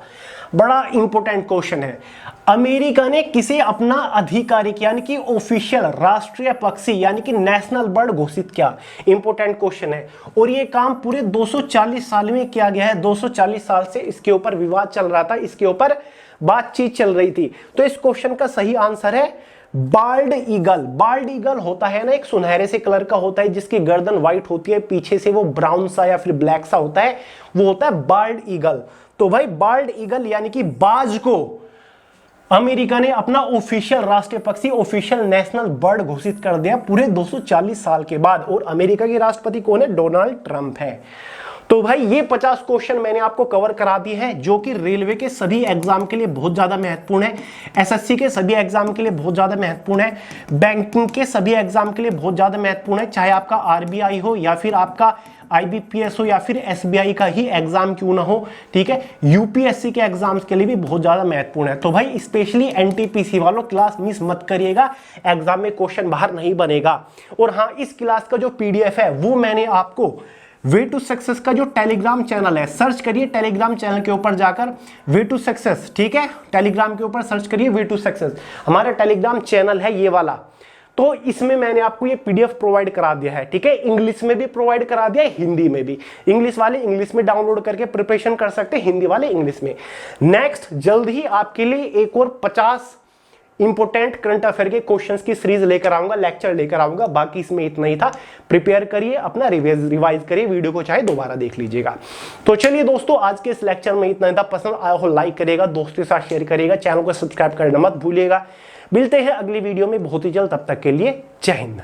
बड़ा इंपॉर्टेंट क्वेश्चन है। अमेरिका ने किसे अपना आधिकारिक यानी कि ऑफिशियल राष्ट्रीय पक्षी यानी कि नेशनल बर्ड घोषित किया? इंपॉर्टेंट क्वेश्चन है। और ये काम पूरे 240 साल में किया गया है। 240 साल से इसके ऊपर विवाद चल रहा था, इसके ऊपर बातचीत चल रही थी। तो इस क्वेश्चन का सही आंसर है बाल्ड ईगल। बाल्ड ईगल होता है ना, एक सुनहरे से कलर का होता है जिसकी गर्दन व्हाइट होती है, पीछे से वो ब्राउन सा या फिर ब्लैक सा होता है, वो होता है बाल्ड ईगल। तो भाई बाल्ड ईगल यानी कि बाज को अमेरिका ने अपना ऑफिशियल राष्ट्रीय पक्षी, ऑफिशियल नेशनल बर्ड घोषित कर दिया पूरे 240 साल के बाद। और अमेरिका के राष्ट्रपति कौन है? डोनाल्ड ट्रंप है। तो भाई ये 50 क्वेश्चन मैंने आपको कवर करा दिए हैं, जो कि रेलवे के सभी एग्जाम के लिए बहुत ज्यादा महत्वपूर्ण है, एसएससी के सभी एग्जाम के लिए बहुत ज्यादा महत्वपूर्ण है, बैंकिंग के सभी एग्जाम के लिए बहुत ज्यादा महत्वपूर्ण है, चाहे आपका आरबीआई हो या फिर आपका आईबीपीएस हो या फिर एसबीआई का ही एग्जाम क्यों ना हो। ठीक है, यूपीएससी के एग्जाम्स के लिए भी बहुत ज्यादा महत्वपूर्ण है। तो भाई स्पेशली एनटीपीसी वालों क्लास मिस मत करिएगा, एग्जाम में क्वेश्चन बाहर नहीं बनेगा। और हाँ, इस क्लास का जो पीडीएफ है वो मैंने आपको वे टू सक्सेस का जो टेलीग्राम चैनल है, सर्च करिए टेलीग्राम चैनल के ऊपर जाकर वे टू सक्सेस, ठीक है, टेलीग्राम के ऊपर सर्च करिए वे टू सक्सेस, हमारा टेलीग्राम चैनल है ये वाला। तो इसमें मैंने आपको ये पीडीएफ प्रोवाइड करा दिया है। ठीक है, इंग्लिश में भी प्रोवाइड करा दिया है, हिंदी में भी। इंग्लिश वाले इंग्लिश में डाउनलोड करके प्रिपरेशन कर सकते हैं, हिंदी वाले इंग्लिश में। नेक्स्ट जल्द ही आपके लिए एक और 50 इंपोर्टेंट करंट अफेयर के क्वेश्चंस की सीरीज लेकर आऊंगा, लेक्चर लेकर आऊंगा। बाकी इसमें इतना ही था। प्रिपेयर करिए, अपना रिवाइज करिए, वीडियो को चाहे दोबारा देख लीजिएगा। तो चलिए दोस्तों, आज के इस लेक्चर में इतना ही था। पसंद आया हो लाइक करिएगा, दोस्तों के साथ शेयर करिएगा, चैनल को सब्सक्राइब करना मत भूलिएगा। मिलते हैं अगली वीडियो में बहुत ही जल्द, तब तक के लिए जय हिंद।